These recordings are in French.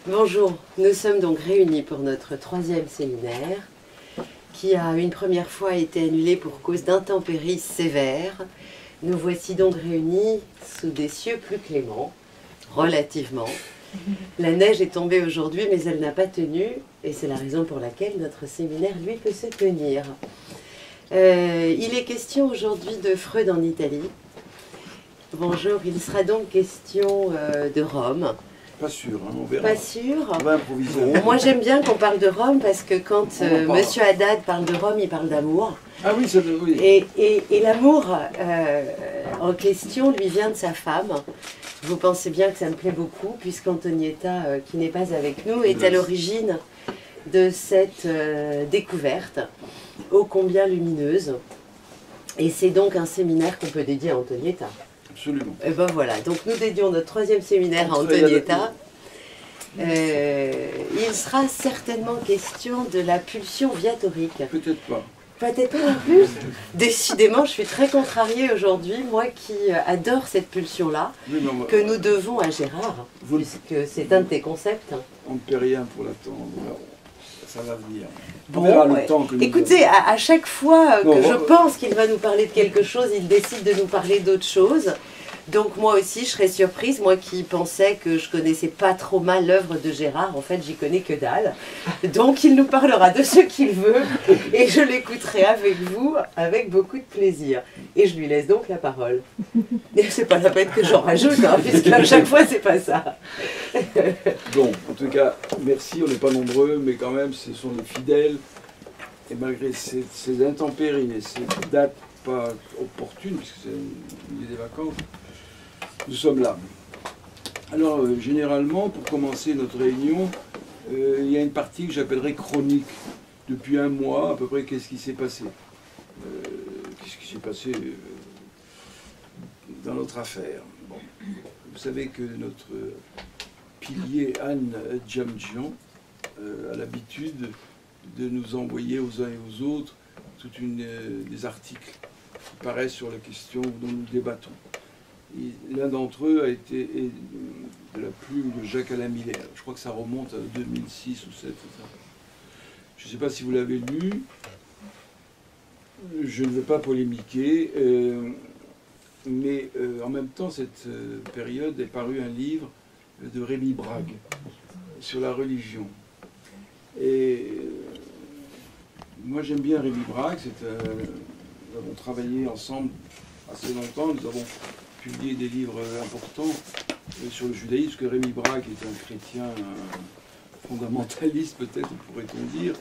Bonjour, nous sommes donc réunis pour notre troisième séminaire qui a une première fois été annulé pour cause d'intempéries sévères. Nous voici donc réunis sous des cieux plus cléments, relativement. La neige est tombée aujourd'hui mais elle n'a pas tenu et c'est la raison pour laquelle notre séminaire lui peut se tenir. Il est question aujourd'hui de Freud en Italie. Bonjour, il sera donc question de Rome. Pas sûr, hein, on verra. Pas sûr. On va improviser. Moi j'aime bien qu'on parle de Rome parce que quand Monsieur Haddad parle de Rome, il parle d'amour. Ah oui, ça oui. Et l'amour en question lui vient de sa femme. Vous pensez bien que ça me plaît beaucoup puisqu'Antonietta, qui n'est pas avec nous, est à l'origine de cette découverte ô combien lumineuse. Et c'est donc un séminaire qu'on peut dédier à Antonietta. Absolument. Et ben voilà, donc nous dédions notre troisième séminaire à Antonietta. Il sera certainement question de la pulsion viatorique. Peut-être pas. Peut-être pas non plus. Décidément, je suis très contrariée aujourd'hui, moi qui adore cette pulsion-là, Oui, que nous devons à Gérard, puisque c'est un de tes concepts. On ne paie rien pour l'attendre. Ça va venir. Bon, On verra le temps que nous écoutez, à chaque fois Non, que je pense qu'il va nous parler de quelque chose, il décide de nous parler d'autre chose. Donc moi aussi, je serais surprise, moi qui pensais que je connaissais pas trop mal l'œuvre de Gérard, en fait j'y connais que dalle. Donc il nous parlera de ce qu'il veut et je l'écouterai avec vous avec beaucoup de plaisir. Et je lui laisse donc la parole. Et c'est pas la peine que j'en rajoute, hein, puisque à chaque fois c'est pas ça. Bon, en tout cas, merci, on n'est pas nombreux, mais quand même, ce sont des fidèles. Et malgré ces intempéries et ces dates pas opportunes, puisque c'est une des vacances, nous sommes là. Alors, généralement, pour commencer notre réunion, il y a une partie que j'appellerais chronique. Depuis un mois, à peu près, qu'est-ce qui s'est passé Qu'est-ce qui s'est passé dans notre affaire. Bon. Vous savez que notre pilier Anne Djamdjian a l'habitude de nous envoyer aux uns et aux autres des articles qui paraissent sur la question dont nous débattons. L'un d'entre eux a été de la plume de Jacques-Alain Miller. Je crois que ça remonte à 2006 ou 2007. Je ne sais pas si vous l'avez lu. Je ne veux pas polémiquer, mais en même temps, cette période est paru un livre de Rémi Brague sur la religion. Et moi, j'aime bien Rémi Brague. Nous avons travaillé ensemble assez longtemps. Nous avons publié des livres importants sur le judaïsme, parce que Rémi Brague est un chrétien fondamentaliste, peut-être pourrait-on dire,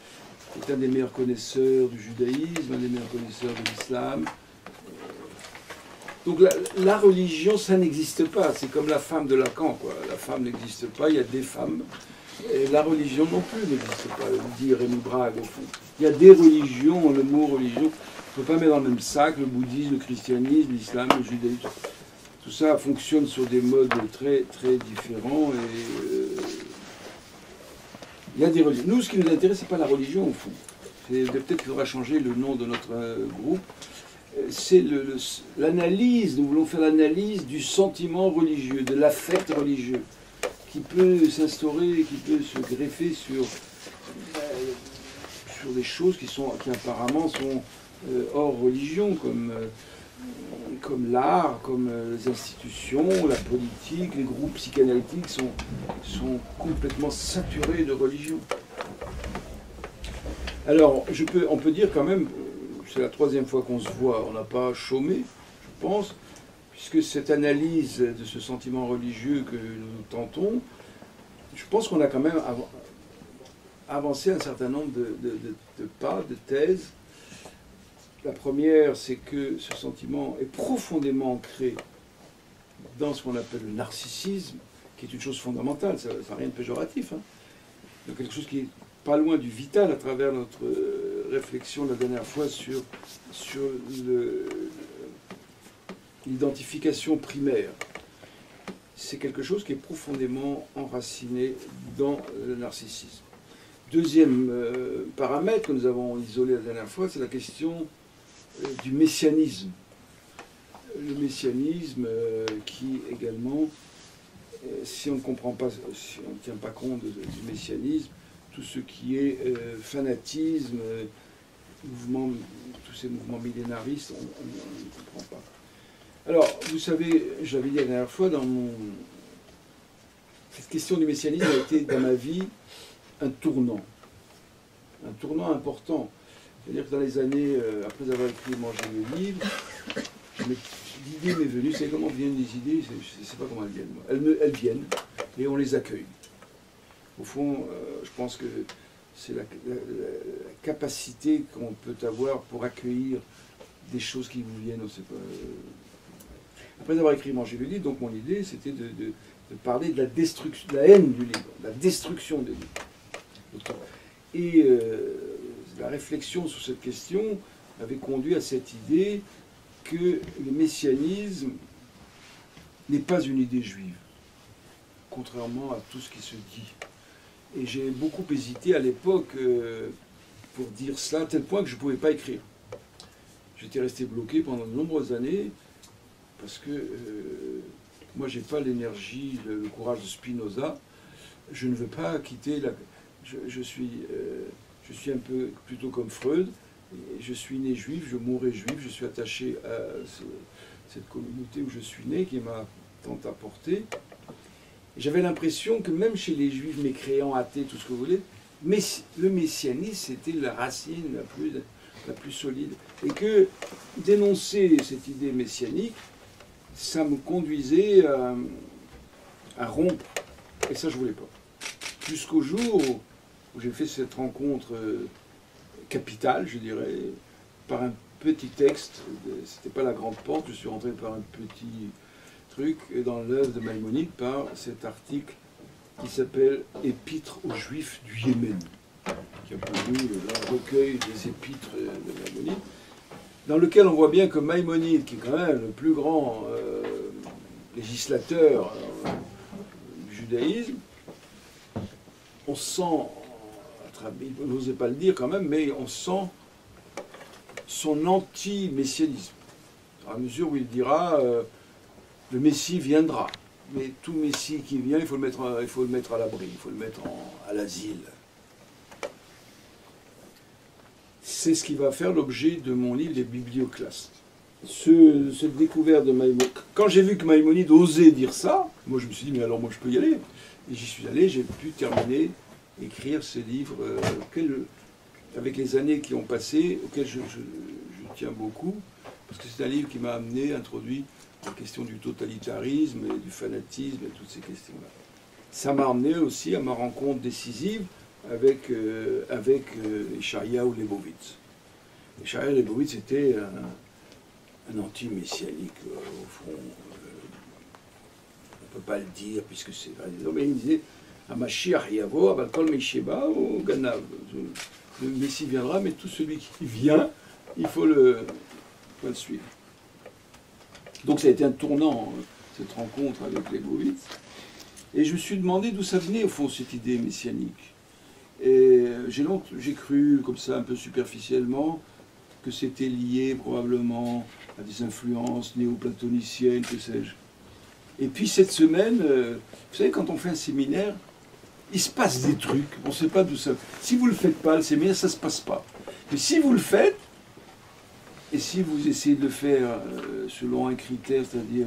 est un des meilleurs connaisseurs du judaïsme, un des meilleurs connaisseurs de l'islam. Donc la religion, ça n'existe pas. C'est comme la femme de Lacan, quoi. La femme n'existe pas, il y a des femmes. Et la religion non plus n'existe pas, dit Rémi Brague, au fond. Il y a des religions, le mot religion, on ne peut pas mettre dans le même sac le bouddhisme, le christianisme, l'islam, le judaïsme. Tout ça fonctionne sur des modes très, très différents. Et il y a des religions. Nous, ce qui nous intéresse, ce n'est pas la religion, au fond. Peut-être qu'il faudra changer le nom de notre groupe. C'est l'analyse, nous voulons faire l'analyse du sentiment religieux, de l'affect religieux, qui peut s'instaurer, qui peut se greffer sur des choses qui apparemment sont hors religion, comme l'art, comme les institutions, la politique, les groupes psychanalytiques sont complètement saturés de religion. Alors, on peut dire quand même, c'est la troisième fois qu'on se voit, on n'a pas chômé, je pense, puisque cette analyse de ce sentiment religieux que nous tentons, je pense qu'on a quand même avancé un certain nombre de pas, de thèses. La première, c'est que ce sentiment est profondément ancré dans ce qu'on appelle le narcissisme, qui est une chose fondamentale, ça n'a rien de péjoratif, hein. Donc quelque chose qui est pas loin du vital à travers notre réflexion la dernière fois sur l'identification primaire. C'est quelque chose qui est profondément enraciné dans le narcissisme. Deuxième paramètre que nous avons isolé la dernière fois, c'est la question du messianisme. Le messianisme qui également si on ne comprend pas, si on ne tient pas compte du messianisme, tout ce qui est fanatisme, tous ces mouvements millénaristes, on ne comprend pas. Alors, vous savez, je l'avais dit la dernière fois, cette question du messianisme a été dans ma vie un tournant important. C'est-à-dire que dans les années, après avoir écrit Manger le livre, l'idée m'est venue, c'est comment viennent les idées, je ne sais pas comment elles viennent. Elles viennent et on les accueille. Au fond, je pense que c'est la capacité qu'on peut avoir pour accueillir des choses qui vous viennent. Après avoir écrit Manger le livre, donc mon idée, c'était de parler de la destruction, de la haine du livre, de la destruction des livres. Et la réflexion sur cette question avait conduit à cette idée que le messianisme n'est pas une idée juive, contrairement à tout ce qui se dit. Et j'ai beaucoup hésité à l'époque pour dire cela, à tel point que je ne pouvais pas écrire. J'étais resté bloqué pendant de nombreuses années, parce que moi, je n'ai pas l'énergie, le courage de Spinoza. Je ne veux pas quitter la... Je suis un peu plutôt comme Freud. Je suis né juif, je mourrai juif, je suis attaché à cette communauté où je suis né, qui m'a tant apporté. J'avais l'impression que même chez les juifs mécréants, athées, tout ce que vous voulez, mais le messianisme, c'était la racine la plus solide. Et que dénoncer cette idée messianique, ça me conduisait à rompre. Et ça, je ne voulais pas. Jusqu'au jour où j'ai fait cette rencontre capitale, je dirais, par un petit texte. C'était pas la grande porte, je suis rentré par un petit truc, et dans l'œuvre de Maïmonide, par cet article qui s'appelle « Épître aux Juifs du Yémen », qui a connu un recueil des épîtres de Maïmonide, dans lequel on voit bien que Maïmonide, qui est quand même le plus grand législateur du judaïsme, on sent, il n'osait pas le dire quand même, mais on sent son anti-messianisme, à mesure où il dira le Messie viendra, mais tout Messie qui vient, il faut le mettre à l'abri, il faut le mettre à l'asile. C'est ce qui va faire l'objet de mon livre, Les Biblioclastes. Cette découverte de Maïmonide, quand j'ai vu que Maïmonide osait dire ça, moi je me suis dit, mais alors moi je peux y aller. Et j'y suis allé, j'ai pu terminer, écrire ce livre, avec les années qui ont passé, auxquelles je tiens beaucoup, parce que c'est un livre qui m'a amené, introduit la question du totalitarisme et du fanatisme et toutes ces questions-là. Ça m'a amené aussi à ma rencontre décisive avec Yeshayahu Leibowitz. Yeshayahu Leibowitz était un anti-messianique, au fond. On ne peut pas le dire, puisque c'est vrai. Mais il disait Hamashiach Yavo, Abalkol Meisheba ou Ganav. Le Messie viendra, mais tout celui qui vient, il faut le suivre. Donc ça a été un tournant, cette rencontre avec Leibowitz. Et je me suis demandé d'où ça venait, au fond, cette idée messianique. Et j'ai cru, comme ça, un peu superficiellement, que c'était lié probablement à des influences néoplatoniciennes, que sais-je. Et puis cette semaine, vous savez, quand on fait un séminaire, il se passe des trucs, on ne sait pas d'où ça... Si vous ne le faites pas, le séminaire, ça ne se passe pas. Mais si vous le faites, et si vous essayez de le faire selon un critère, c'est-à-dire,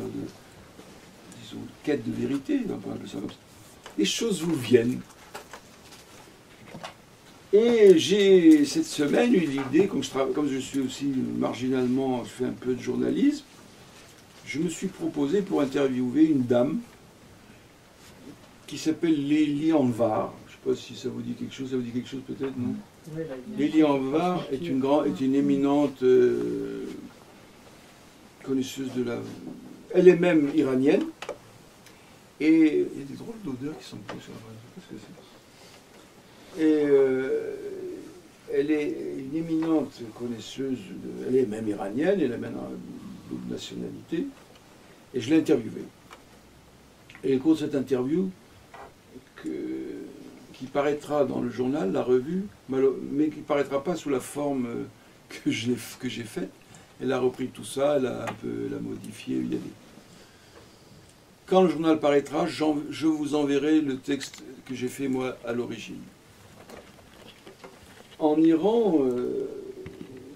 disons, quête de vérité, on peut appeler ça comme ça, les choses vous viennent. Et j'ai cette semaine eu l'idée, comme je suis aussi marginalement, je fais un peu de journalisme, je me suis proposé pour interviewer une dame qui s'appelle Lélie Anvar. Je ne sais pas si ça vous dit quelque chose, ça vous dit quelque chose peut-être, non? Lélie Anvar est une éminente connaisseuse de la... Elle est même iranienne, et il y a des drôles d'odeurs qui sont plus sur la... Qu'est-ce que c'est? Et elle est une éminente connaisseuse, elle est même iranienne, elle a même une double nationalité, et je l'ai interviewée. Et au cours de cette interview, qui paraîtra dans le journal, la revue, mais qui ne paraîtra pas sous la forme que j'ai faite, elle a repris tout ça, elle a un peu modifié. quand le journal paraîtra, je vous enverrai le texte que j'ai fait moi à l'origine. En Iran,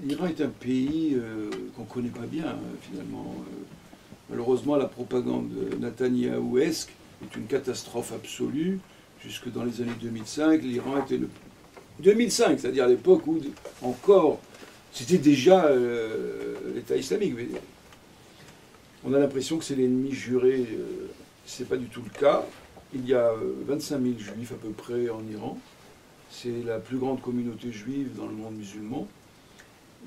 l'Iran est un pays qu'on ne connaît pas bien, finalement. Malheureusement, la propagande Netanyahouesque est une catastrophe absolue. Jusque dans les années 2005, l'Iran était le... 2005, c'est-à-dire à l'époque où encore, c'était déjà l'État islamique. On a l'impression que c'est l'ennemi juré. Ce n'est pas du tout le cas. Il y a 25 000 juifs à peu près en Iran. C'est la plus grande communauté juive dans le monde musulman.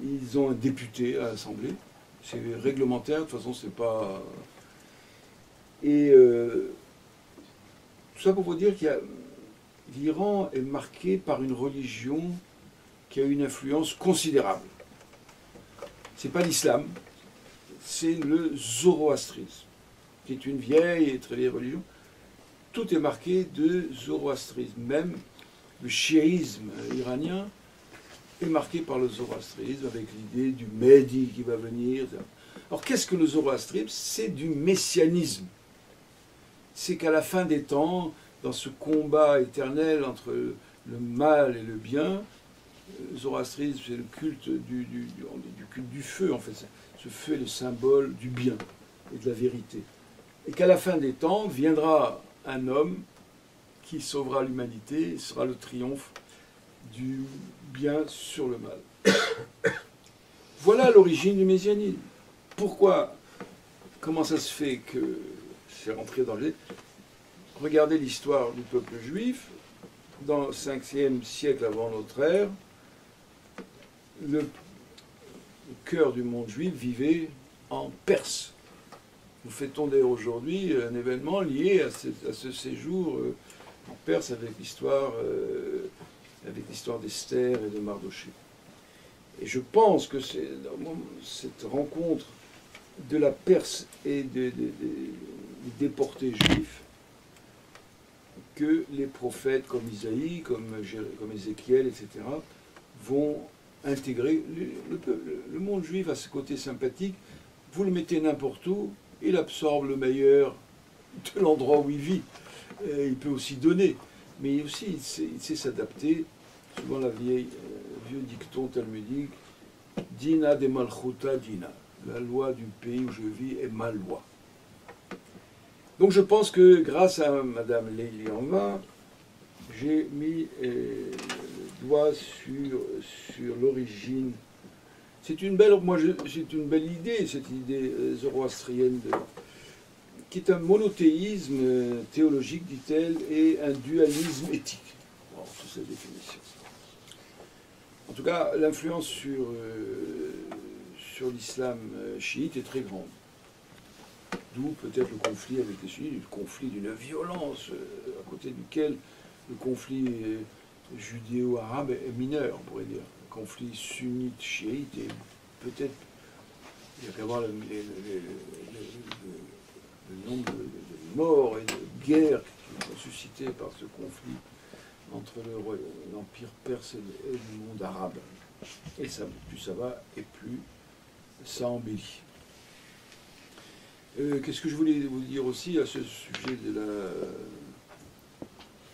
Ils ont un député à l'Assemblée. C'est réglementaire, de toute façon, c'est pas... Et tout ça pour vous dire qu'il y a... l'Iran est marqué par une religion qui a une influence considérable. Ce n'est pas l'islam, c'est le zoroastrisme, qui est une vieille et très vieille religion. Tout est marqué de zoroastrisme. Même le chiisme iranien est marqué par le zoroastrisme, avec l'idée du Mehdi qui va venir. Alors qu'est-ce que le zoroastrisme? C'est du messianisme. C'est qu'à la fin des temps, dans ce combat éternel entre le mal et le bien, le zoroastrisme, c'est le culte du culte du feu, en fait. Ce feu est le symbole du bien et de la vérité. Et qu'à la fin des temps, viendra un homme qui sauvera l'humanité, et sera le triomphe du bien sur le mal. Voilà l'origine du messianisme. Pourquoi? Comment ça se fait que c'est rentré dans le... Regardez l'histoire du peuple juif. Dans le 5e siècle avant notre ère, le cœur du monde juif vivait en Perse. Nous fêtons d'ailleurs aujourd'hui un événement lié à ce séjour en Perse avec l'histoire d'Esther et de Mardochée. Et je pense que c'est cette rencontre de la Perse et des déportés juifs que les prophètes comme Isaïe, comme Ézéchiel, etc., vont intégrer. Le monde juif a ce côté sympathique. Vous le mettez n'importe où, il absorbe le meilleur de l'endroit où il vit. Il peut aussi donner, mais aussi il sait s'adapter. Souvent la vieux dicton talmudique, Dina de Malchuta Dina. La loi du pays où je vis est ma loi. Donc je pense que grâce à Madame Leili Anvar, j'ai mis le doigt sur l'origine. C'est une belle, c'est une belle idée, cette idée zoroastrienne, qui est un monothéisme théologique, dit-elle, et un dualisme éthique. Bon, c'est sa définition. En tout cas, l'influence sur l'islam chiite est très grande. D'où peut-être le conflit avec les sunnites, le conflit d'une violence à côté duquel le conflit judéo-arabe est mineur, on pourrait dire. Le conflit sunnite-chiite, et peut-être il n'y a qu'à voir le nombre de morts et de guerres qui sont suscitées par ce conflit entre l'Empire perse et le monde arabe. Et ça, plus ça va, et plus ça embellit. Qu'est-ce que je voulais vous dire aussi à ce sujet de la...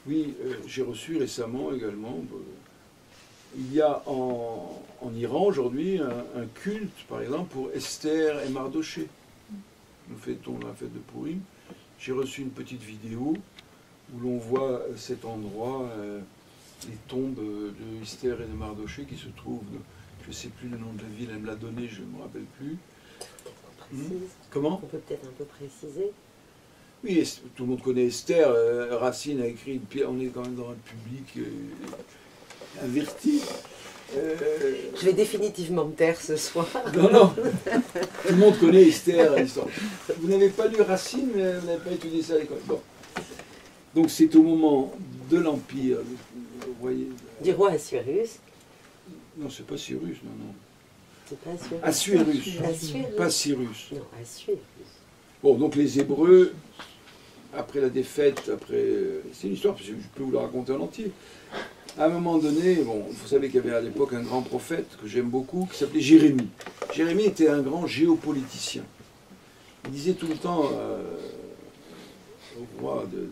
Oui, j'ai reçu récemment également... il y a en Iran aujourd'hui un culte, par exemple, pour Esther et Mardochée. Nous fêtons la fête de Pourim. J'ai reçu une petite vidéo où l'on voit cet endroit, les tombes de Esther et de Mardochée qui se trouvent... Je ne sais plus le nom de la ville, elle me l'a donné, je ne me rappelle plus. Comment? On peut peut-être un peu préciser. Oui, tout le monde connaît Esther. Racine a écrit une pièce. On est quand même dans un public averti. Je vais définitivement me taire ce soir. Non, non. Tout le monde connaît Esther. Vous n'avez pas lu Racine, vous n'avez pas étudié ça à l'école. Bon. Donc c'est au moment de l'Empire. Vous voyez. Du roi Assuérus. Non, c'est pas Cyrus, non, non. C'est pas Assuérus. Assuérus. Pas Cyrus. Non, Assuérus. Bon, donc les Hébreux, après la défaite, c'est une histoire, parce que je peux vous la raconter en entier. À un moment donné, bon, vous savez qu'il y avait à l'époque un grand prophète que j'aime beaucoup, qui s'appelait Jérémie. Jérémie était un grand géopoliticien. Il disait tout le temps, au roi de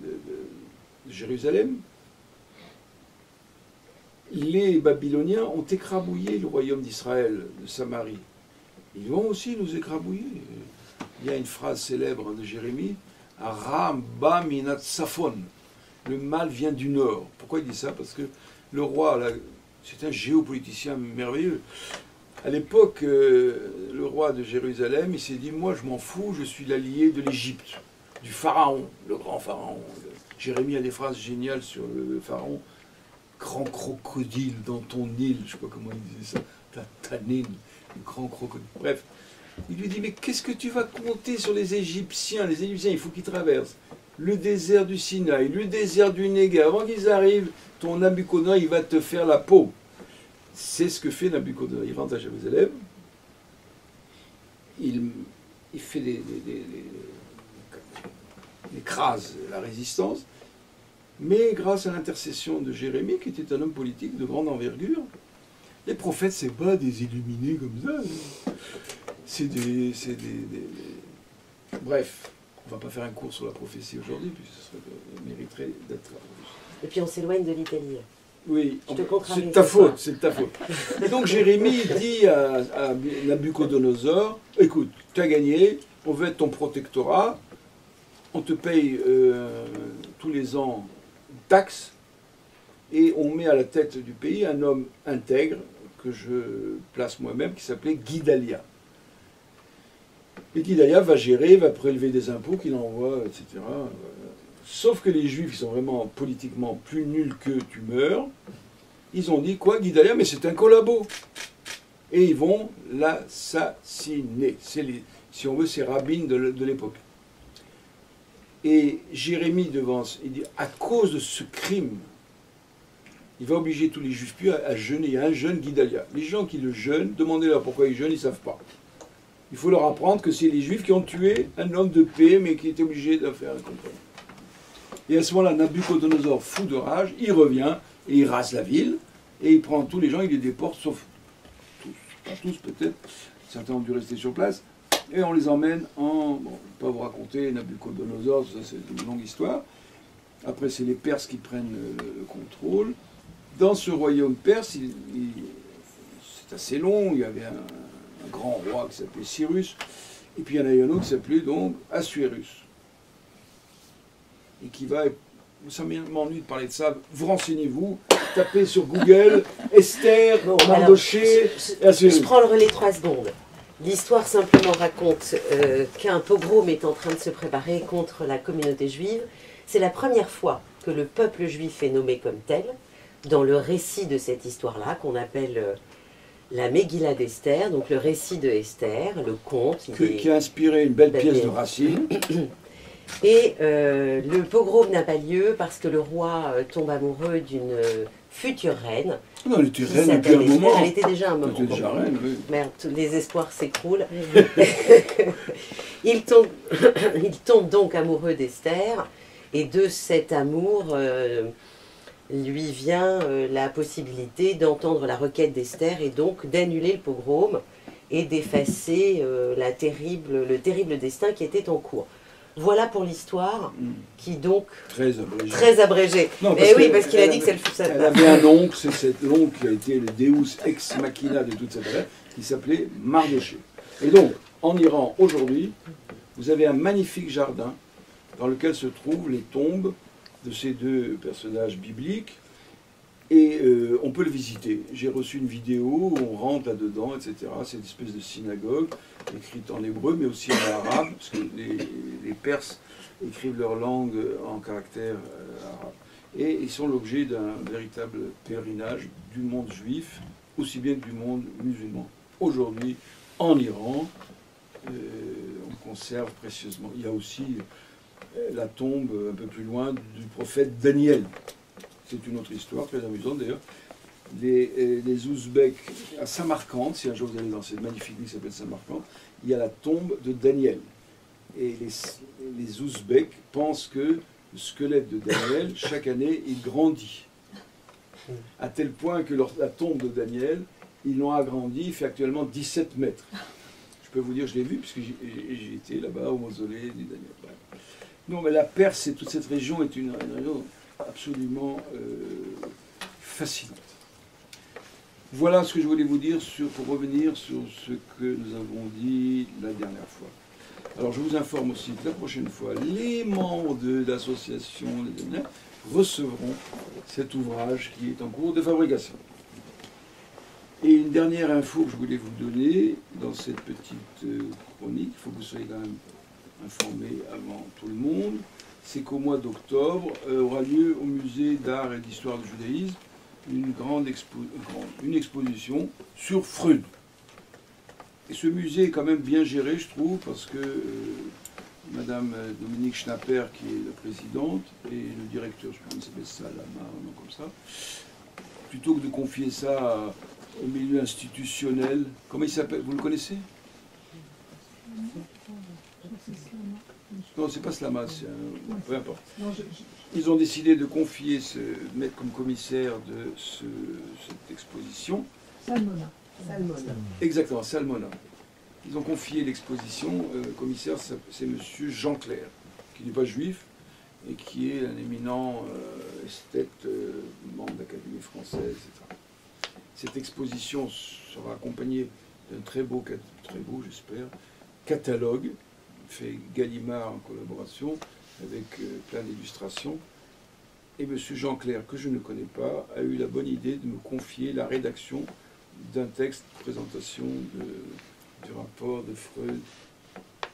Jérusalem, les Babyloniens ont écrabouillé le royaume d'Israël, de Samarie. Ils vont aussi nous écrabouiller. Il y a une phrase célèbre de Jérémie, Aram ba minat Safon. Le mal vient du nord. Pourquoi il dit ça? Parce que le roi, c'est un géopoliticien merveilleux. À l'époque, le roi de Jérusalem, il s'est dit, moi je m'en fous, je suis l'allié de l'Égypte, du pharaon, le grand pharaon. Jérémie a des phrases géniales sur le pharaon. Grand crocodile dans ton île, je ne sais pas comment il disait ça, ta nine, le grand crocodile. Bref, il lui dit, mais qu'est-ce que tu vas compter sur les Égyptiens? Les Égyptiens, il faut qu'ils traversent le désert du Sinaï, le désert du Négev. Avant qu'ils arrivent, ton Nabucodonosor, il va te faire la peau. C'est ce que fait Nabucodonosor. Il rentre à Jérusalem, il fait il écrase la résistance, mais grâce à l'intercession de Jérémie, qui était un homme politique de grande envergure, les prophètes, c'est pas des illuminés comme ça. C'est des... Bref, on va pas faire un cours sur la prophétie aujourd'hui, puis ça mériterait d'être... Et puis on s'éloigne de l'Italie. Oui, c'est de ta faute, c'est de ta faute. Et donc Jérémie dit à Nabucodonosor, écoute, tu as gagné, on veut être ton protectorat, on te paye tous les ans une taxe, et on met à la tête du pays un homme intègre, que je place moi-même, qui s'appelait Guidalia. Et Guidalia va gérer, va prélever des impôts qu'il envoie, etc. Sauf que les Juifs, qui sont vraiment politiquement plus nuls que tu meurs, ils ont dit, quoi, Guidalia, mais c'est un collabo. Et ils vont l'assassiner. Si on veut, c'est rabbin de l'époque. Et Jérémie devance, il dit, à cause de ce crime, il va obliger tous les Juifs pieux à jeûner. Il y a un jeûne Guidalia. Les gens qui le jeûnent, demandez-leur pourquoi ils jeûnent, ils ne savent pas. Il faut leur apprendre que c'est les Juifs qui ont tué un homme de paix, mais qui était obligé de faire un complot. Et à ce moment-là, Nabucodonosor, fou de rage, il revient et il rase la ville, et il prend tous les gens, il les déporte, sauf tous, pas tous peut-être, certains ont dû rester sur place, et on les emmène en... Bon, je ne vais pas vous raconter Nabucodonosor, ça c'est une longue histoire. Après, c'est les Perses qui prennent le contrôle. Dans ce royaume perse, c'est assez long, il y avait un grand roi qui s'appelait Cyrus, et puis il y en a un autre qui s'appelait donc Assuérus. Et qui va, ça m'ennuie de parler de ça, vous renseignez-vous, tapez sur Google, Esther, Mardochée, je prends le relais 3 secondes. L'histoire simplement raconte qu'un pogrom est en train de se préparer contre la communauté juive. C'est la première fois que le peuple juif est nommé comme tel, dans le récit de cette histoire-là, qu'on appelle la Megillah d'Esther, donc le récit de Esther, le conte. Qui a inspiré une belle pièce de Racine. Et le pogrom n'a pas lieu parce que le roi tombe amoureux d'une future reine. Non, elle était reine depuis un moment. Elle était déjà un moment. Elle était déjà reine, oui. Merde, tous les espoirs s'écroulent. il tombe donc amoureux d'Esther, et de cet amour lui vient la possibilité d'entendre la requête d'Esther et donc d'annuler le pogrom et d'effacer le terrible destin qui était en cours. Voilà pour l'histoire, qui donc... Très abrégée. Parce qu'il a dit que ça... Elle avait un oncle, c'est cet oncle qui a été le Deus ex machina de toute cette affaire, qui s'appelait Mardochée. Et donc, en Iran, aujourd'hui, vous avez un magnifique jardin dans lequel se trouvent les tombes de ces deux personnages bibliques, et on peut le visiter. J'ai reçu une vidéo où on rentre là-dedans, etc. C'est une espèce de synagogue, écrite en hébreu, mais aussi en arabe, parce que les Perses écrivent leur langue en caractère arabe. Et ils sont l'objet d'un véritable pèlerinage du monde juif, aussi bien que du monde musulman. Aujourd'hui, en Iran, on conserve précieusement. Il y a aussi la tombe un peu plus loin du prophète Daniel. C'est une autre histoire, très amusante d'ailleurs. Les Ouzbeks, à Samarcande, si un jour vous allez dans cette magnifique ville qui s'appelle Samarcande, il y a la tombe de Daniel. Et les Ouzbeks pensent que le squelette de Daniel, chaque année, il grandit. À tel point que la tombe de Daniel, ils l'ont agrandi, il fait actuellement 17 mètres. Je peux vous dire, je l'ai vu, puisque j'ai été là-bas au mausolée de Daniel. Non, mais la Perse et toute cette région est une région absolument fascinante. Voilà ce que je voulais vous dire pour revenir sur ce que nous avons dit la dernière fois. Alors je vous informe aussi que la prochaine fois, les membres de l'association recevront cet ouvrage qui est en cours de fabrication. Et une dernière info que je voulais vous donner dans cette petite chronique, il faut que vous soyez quand même informés avant tout le monde, c'est qu'au mois d'octobre aura lieu au musée d'art et d'histoire du judaïsme une exposition sur Freud. Et ce musée est quand même bien géré, je trouve, parce que Madame Dominique Schnapper, qui est la présidente, et le directeur, je pense que ça s'appelle Salama, un nom comme ça, plutôt que de confier ça au milieu institutionnel, comment il s'appelle? Vous le connaissez? Non, c'est pas Slama, c'est un... peu importe. Ils ont décidé de confier, mettre comme commissaire de cette exposition. Salmona. Exactement, Salmona. Ils ont confié l'exposition, commissaire, c'est monsieur Jean Clair, qui n'est pas juif et qui est un éminent esthète, membre de l'Académie française, etc. Cette exposition sera accompagnée d'un très beau, j'espère, catalogue, fait Gallimard en collaboration, avec plein d'illustrations. Et M. Jean Clair, que je ne connais pas, a eu la bonne idée de me confier la rédaction d'un texte de présentation du rapport de Freud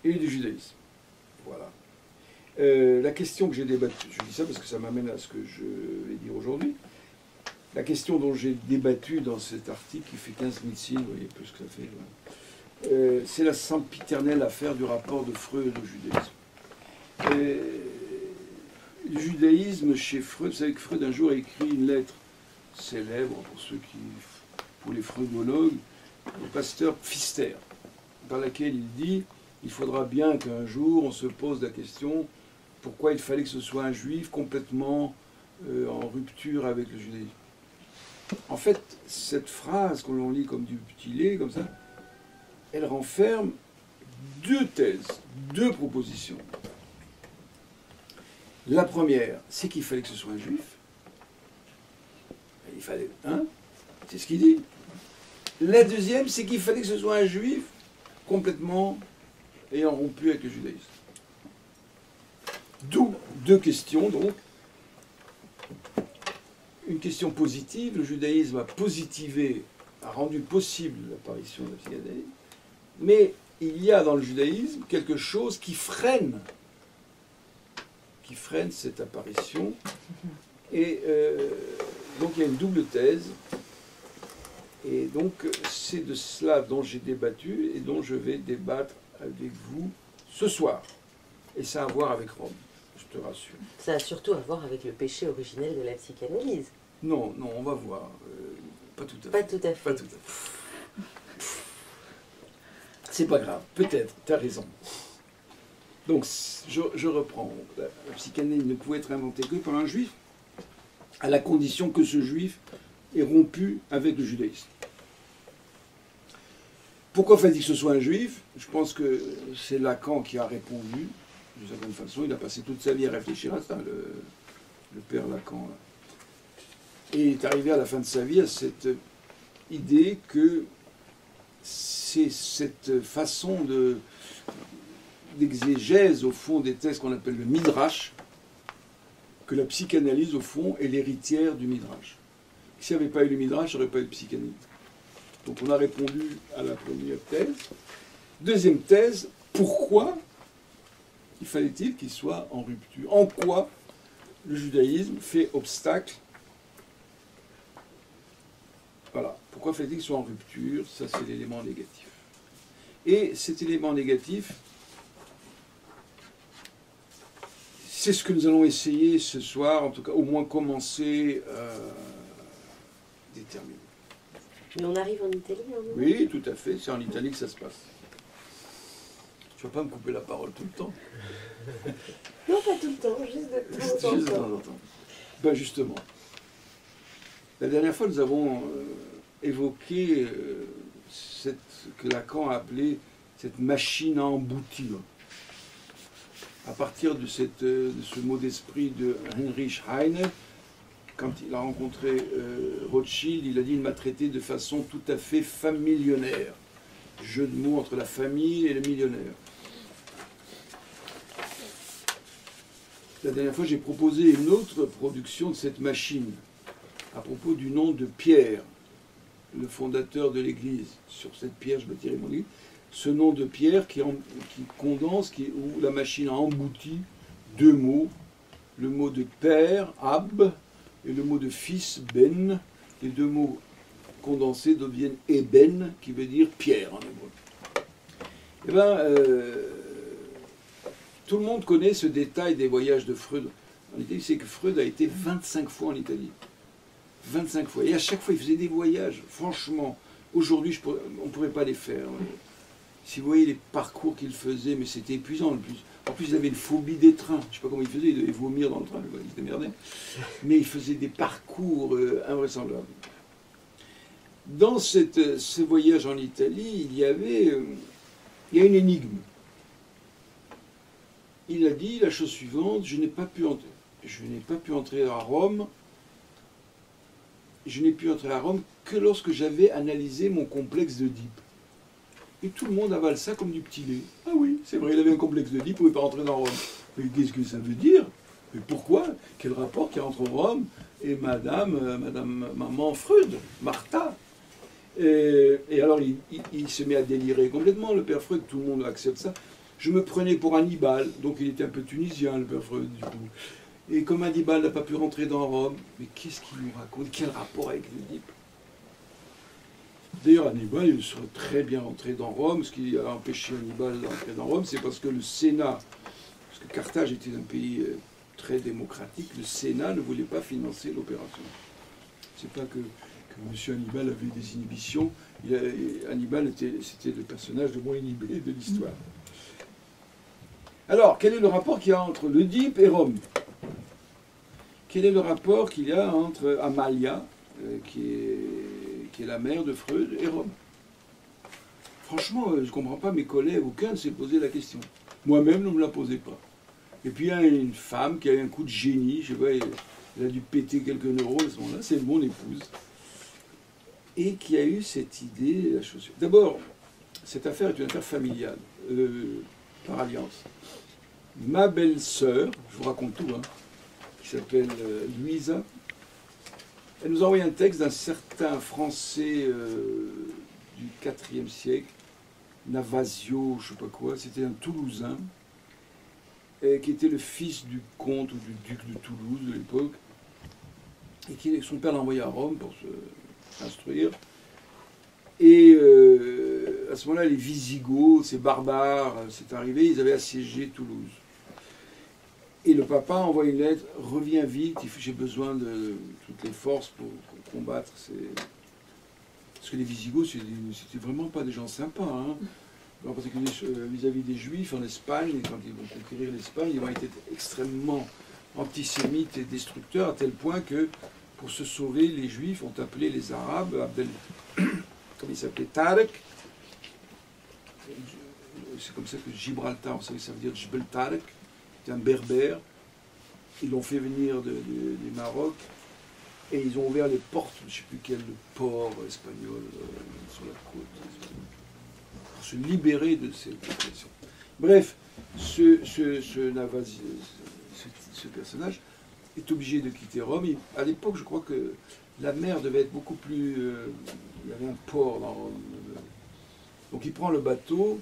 et du judaïsme. Voilà. La question que j'ai débattue, je dis ça parce que ça m'amène à ce que je vais dire aujourd'hui. La question dont j'ai débattu dans cet article, qui fait 15 000 signes, vous voyez peu ce que ça fait, c'est la sempiternelle affaire du rapport de Freud au judaïsme. Le judaïsme chez Freud, vous savez que Freud un jour a écrit une lettre célèbre pour les freudologues, au pasteur Pfister, dans laquelle il dit il faudra bien qu'un jour on se pose la question pourquoi il fallait que ce soit un juif complètement en rupture avec le judaïsme. En fait, cette phrase que l'on lit comme du petit lait, comme ça, elle renferme deux thèses, deux propositions. La première, c'est qu'il fallait que ce soit un juif. Il fallait, hein? C'est ce qu'il dit. La deuxième, c'est qu'il fallait que ce soit un juif complètement ayant rompu avec le judaïsme. D'où deux questions, donc. Une question positive, le judaïsme a positivé, a rendu possible l'apparition de la psychanalyse, mais il y a dans le judaïsme quelque chose qui freine cette apparition, et donc il y a une double thèse, et donc c'est de cela dont j'ai débattu et dont je vais débattre avec vous ce soir, et ça a à voir avec Rome, je te rassure. Ça a surtout à voir avec le péché originel de la psychanalyse. Non, on va voir. Pas tout à fait. Pas tout à fait. Pas tout à fait. C'est pas grave, peut-être, tu as raison. Donc, je reprends. La psychanalyse ne pouvait être inventée que par un juif, à la condition que ce juif ait rompu avec le judaïsme. Pourquoi fallait-il que ce soit un juif? Je pense que c'est Lacan qui a répondu, d'une certaine façon. Il a passé toute sa vie à réfléchir à ça, le père Lacan. Là. Et il est arrivé à la fin de sa vie à cette idée que c'est cette façon d'exégèse, au fond, des textes qu'on appelle le midrash, que la psychanalyse, au fond, est l'héritière du midrash. S'il n'y avait pas eu le midrash, il n'y aurait pas eu de psychanalyse. Donc on a répondu à la première thèse. Deuxième thèse, pourquoi il fallait-il qu'il soit en rupture? En quoi le judaïsme fait obstacle? Voilà. Pourquoi fallait-il qu'il soit en rupture? Ça, c'est l'élément négatif. Et cet élément négatif, c'est ce que nous allons essayer ce soir, en tout cas, au moins commencer à déterminer. Mais on arrive en Italie, hein? Oui, tout à fait. C'est en Italie que ça se passe. Tu vas pas me couper la parole tout le temps? Non, pas tout le temps, juste de temps en Juste de temps. temps en temps. Ben justement. La dernière fois, nous avons évoqué ce que Lacan a appelé cette machine à emboutir. à partir de ce mot d'esprit de Heinrich Heine. Quand il a rencontré Rothschild, il a dit « Il m'a traité de façon tout à fait familionnaire ». Jeu de mots entre la famille et le millionnaire. La dernière fois, j'ai proposé une autre production de cette machine, à propos du nom de Pierre, le fondateur de l'Église. Sur cette pierre, je bâtirai mon Église. Ce nom de Pierre qui condense, où la machine a embouti deux mots, le mot de père, Ab, et le mot de fils, Ben. Les deux mots condensés deviennent Eben, qui veut dire pierre en hébreu. Eh bien, tout le monde connaît ce détail des voyages de Freud en Italie, c'est que Freud a été 25 fois en Italie. 25 fois. Et à chaque fois, il faisait des voyages. Franchement, aujourd'hui, on ne pourrait pas les faire. Si vous voyez les parcours qu'il faisait, mais c'était épuisant. En plus, il avait une phobie des trains. Je ne sais pas comment il faisait, il devait vomir dans le train, il se démerdait. Mais il faisait des parcours invraisemblables. Dans ce voyage en Italie, il y a une énigme. Il a dit la chose suivante, je n'ai pas pu entrer à Rome. Je n'ai pu entrer à Rome que lorsque j'avais analysé mon complexe d'Oedipe. Et tout le monde avale ça comme du petit lait. Ah oui, c'est vrai, il avait un complexe d'Oedipe, il ne pouvait pas rentrer dans Rome. Mais qu'est-ce que ça veut dire? Mais pourquoi? Quel rapport qu'il y a entre Rome et maman Freud, Martha? Et alors il se met à délirer complètement, le père Freud, tout le monde accepte ça. Je me prenais pour Hannibal, donc il était un peu tunisien, le père Freud, du coup. Et comme Hannibal n'a pas pu rentrer dans Rome, mais qu'est-ce qu'il nous raconte? Quel rapport avec l'Oedipe? D'ailleurs, Hannibal, il serait très bien rentré dans Rome. Ce qui a empêché Hannibal d'entrer dans Rome, c'est parce que le Sénat, parce que Carthage était un pays très démocratique, le Sénat ne voulait pas financer l'opération. C'est pas que M. Hannibal avait des inhibitions. Hannibal, c'était le personnage le moins inhibé de l'histoire. Alors, quel est le rapport qu'il y a entre l'Oedipe et Rome? Quel est le rapport qu'il y a entre Amalia, qui est la mère de Freud, et Rome? Franchement, je ne comprends pas, mes collègues, aucun ne s'est posé la question. Moi-même, ne me la posais pas. Et puis, il y a une femme qui a eu un coup de génie, je sais pas, elle a dû péter quelques neurones à ce moment-là, c'est mon épouse, et qui a eu cette idée, la chose. D'abord, cette affaire est une affaire familiale, par alliance. Ma belle-sœur, je vous raconte tout, hein, qui s'appelle Louisa, elle nous a envoyé un texte d'un certain Français du IVe siècle, Navasio, je ne sais pas quoi, c'était un Toulousain, qui était le fils du comte ou du duc de Toulouse de l'époque, et son père l'a envoyé à Rome pour s'instruire. Et à ce moment-là, les Visigoths, ces barbares, c'est arrivé, ils avaient assiégé Toulouse. Et le papa envoie une lettre, reviens vite, j'ai besoin de toutes les forces pour combattre ces... Parce que les Visigoths, c'était vraiment pas des gens sympas. Hein. En particulier vis-à-vis des Juifs en Espagne, quand ils vont conquérir l'Espagne, ils vont être extrêmement antisémites et destructeurs, à tel point que, pour se sauver, les Juifs ont appelé les Arabes, comme il s'appelait, Tarek. C'est comme ça que Gibraltar, vous savez, ça veut dire Jbel Tarek. C'était un berbère. Ils l'ont fait venir du Maroc et ils ont ouvert les portes, je ne sais plus quel port espagnol sur la côte, pour se libérer de cette oppression. Bref, ce personnage est obligé de quitter Rome. À l'époque, je crois que la mer devait être beaucoup plus... il y avait un port dans Rome. Donc il prend le bateau,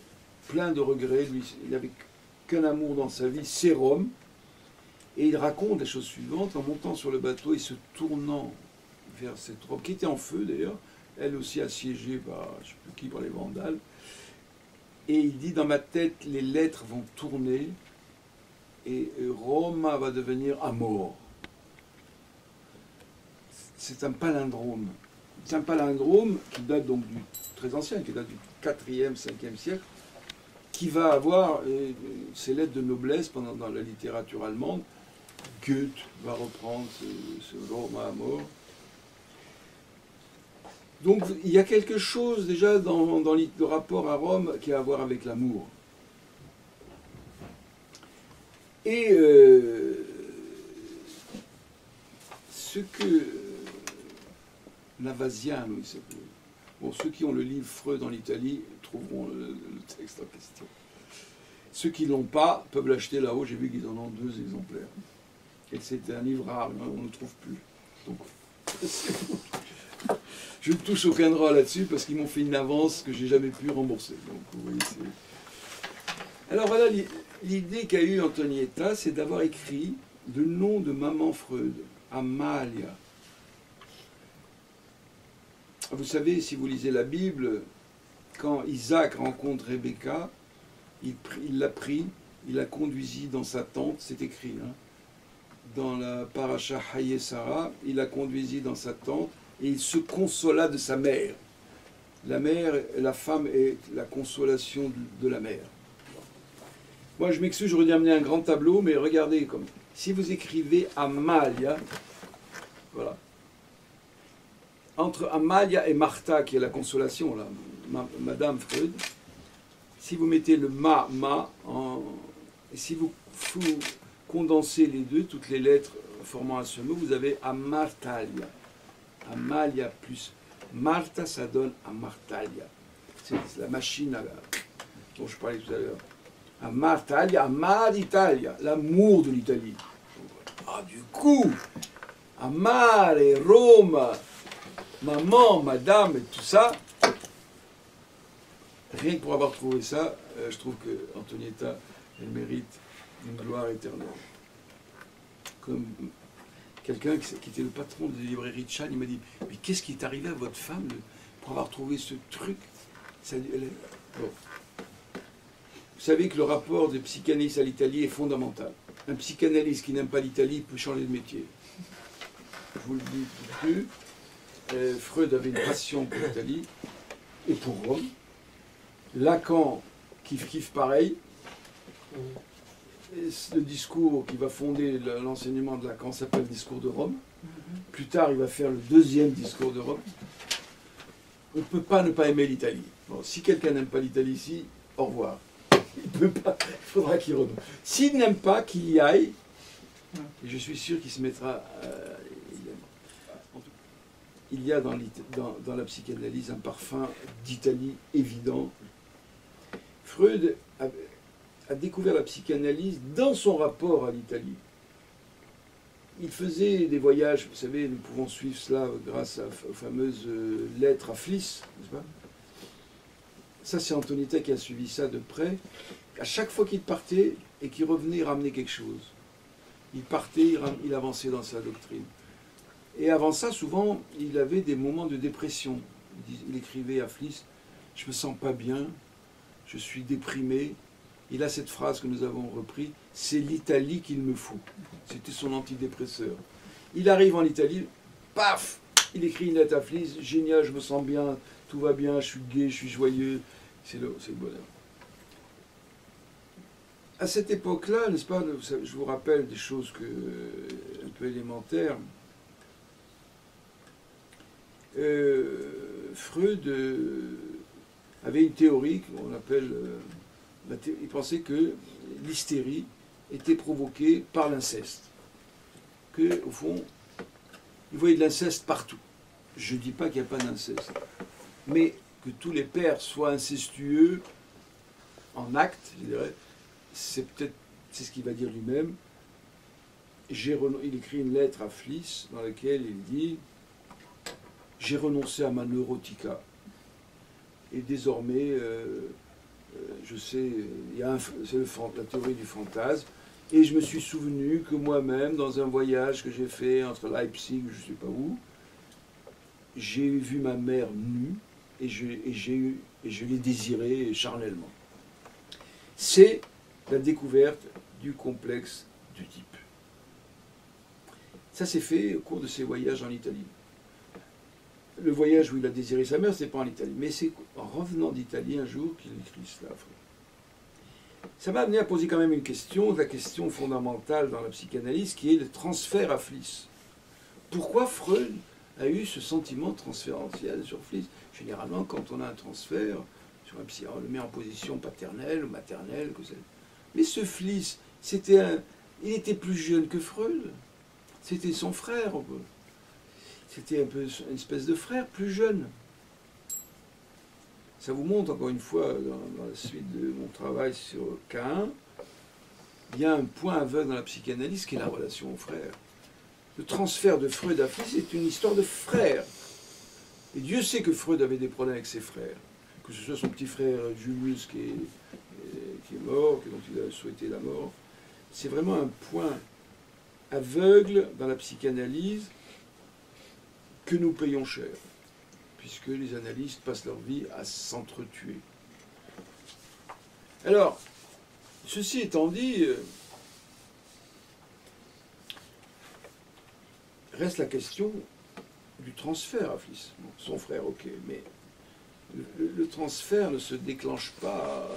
plein de regrets. Lui, il n'avait qu'un amour dans sa vie, c'est Rome. Et il raconte la chose suivante, en montant sur le bateau et se tournant vers cette Rome, qui était en feu d'ailleurs, elle aussi assiégée par, je ne sais plus qui, par les Vandales. Et il dit, dans ma tête, les lettres vont tourner et Roma va devenir Amor. C'est un palindrome. C'est un palindrome qui date donc du très ancien, qui date du 4e, 5e siècle, qui va avoir ces lettres de noblesse dans la littérature allemande. Goethe va reprendre ce Roma Amor. Donc il y a quelque chose déjà dans le rapport à Rome qui a à voir avec l'amour. Et ce que Navasian, il s'appelait. Bon, ceux qui ont le livre Freud en Italie trouveront le texte en question. Ceux qui ne l'ont pas peuvent l'acheter là-haut. J'ai vu qu'ils en ont 2 exemplaires. Et c'est un livre rare, on ne le trouve plus. Donc, je ne touche aucun droit là-dessus parce qu'ils m'ont fait une avance que je n'ai jamais pu rembourser. Donc, vous voyez, alors voilà, l'idée qu'a eue Antonietta, c'est d'avoir écrit le nom de maman Freud, Amalia. Vous savez, si vous lisez la Bible, quand Isaac rencontre Rebecca, il l'a pris, il la conduisit dans sa tente, c'est écrit, hein, dans la paracha Haye Sarah, il la conduisit dans sa tente et il se consola de sa mère. La mère, la femme est la consolation de la mère. Moi, je m'excuse, j'aurais dû amener un grand tableau, mais regardez, comme si vous écrivez Amalia, voilà. Entre Amalia et Martha, qui est la consolation, là, Madame Freud, si vous mettez le et si vous condensez les deux, toutes les lettres formant un seul mot, vous avez Amartalia. Amalia plus Martha, ça donne Amartalia. C'est la machine dont je parlais tout à l'heure. Amartalia, Amar d'Italia, l'amour de l'Italie. Ah, du coup, Amare, Rome, maman, madame, et tout ça, rien que pour avoir trouvé ça, je trouve que Antonietta, elle mérite une gloire éternelle. Comme quelqu'un qui était le patron de la librairie de Chan, il m'a dit, mais qu'est-ce qui est arrivé à votre femme pour avoir trouvé ce truc? Bon. Vous savez que le rapport de psychanalyste à l'Italie est fondamental. Un psychanalyste qui n'aime pas l'Italie peut changer de métier. Je vous le dis tout de suite. Freud avait une passion pour l'Italie et pour Rome. Lacan kiffe pareil. Et le discours qui va fonder l'enseignement de Lacan s'appelle le discours de Rome. Plus tard, il va faire le 2e discours de Rome. On ne peut pas ne pas aimer l'Italie. Bon, si quelqu'un n'aime pas l'Italie ici, au revoir. Il peut pas, il faudra qu'il renonce. S'il n'aime pas, qu'il y aille. Et je suis sûr qu'il se mettra. Il y a dans la psychanalyse un parfum d'Italie évident. Freud a découvert la psychanalyse dans son rapport à l'Italie. Il faisait des voyages, vous savez, nous pouvons suivre cela grâce aux fameuses lettres à Fliss, n'est-ce pas? Ça, c'est Antonietta qui a suivi ça de près. À chaque fois qu'il partait et qu'il revenait, il ramenait quelque chose. Il partait, il avançait dans sa doctrine. Et avant ça, souvent, il avait des moments de dépression. Il écrivait à Fliss, « Je me sens pas bien, je suis déprimé. » Il a cette phrase que nous avons reprise, « C'est l'Italie qu'il me faut. » C'était son antidépresseur. Il arrive en Italie, paf, il écrit une lettre à Fliss, « Génial, je me sens bien, tout va bien, je suis gai, je suis joyeux. » C'est le bonheur. À cette époque-là, n'est-ce pas, je vous rappelle des choses un peu élémentaires. Freud avait une théorie qu'on appelle... il pensait que l'hystérie était provoquée par l'inceste. Que, au fond, il voyait de l'inceste partout. Je ne dis pas qu'il n'y a pas d'inceste. Mais que tous les pères soient incestueux en acte, je dirais, c'est ce qu'il va dire lui-même. Il écrit une lettre à Fliss dans laquelle il dit « J'ai renoncé à ma neurotica. Et désormais, je sais, c'est la théorie du fantasme. Et je me suis souvenu que moi-même, dans un voyage que j'ai fait entre Leipzig, je ne sais pas où, j'ai vu ma mère nue et je l'ai désirée charnellement. » C'est la découverte du complexe d'Oedipe. Ça s'est fait au cours de ses voyages en Italie. Le voyage où il a désiré sa mère, ce n'est pas en Italie. Mais c'est en revenant d'Italie un jour qu'il écrit cela. Ça m'a amené à poser quand même une question, la question fondamentale dans la psychanalyse, qui est le transfert à Fliss. Pourquoi Freud a eu ce sentiment transférentiel sur Fliss? Généralement, quand on a un transfert, sur un psy, on le met en position paternelle ou maternelle. Mais ce Fliss, Il était plus jeune que Freud. C'était son frère. C'était un peu une espèce de frère plus jeune. Ça vous montre, encore une fois, dans la suite de mon travail sur Caïn, il y a un point aveugle dans la psychanalyse qui est la relation aux frères. Le transfert de Freud à Fliss est une histoire de frères. Et Dieu sait que Freud avait des problèmes avec ses frères. Que ce soit son petit frère Julius qui est mort, dont il a souhaité la mort. C'est vraiment un point aveugle dans la psychanalyse que nous payons cher, puisque les analystes passent leur vie à s'entretuer. Alors, ceci étant dit, reste la question du transfert à Fliss. Bon, son frère, ok, mais le transfert ne se déclenche pas,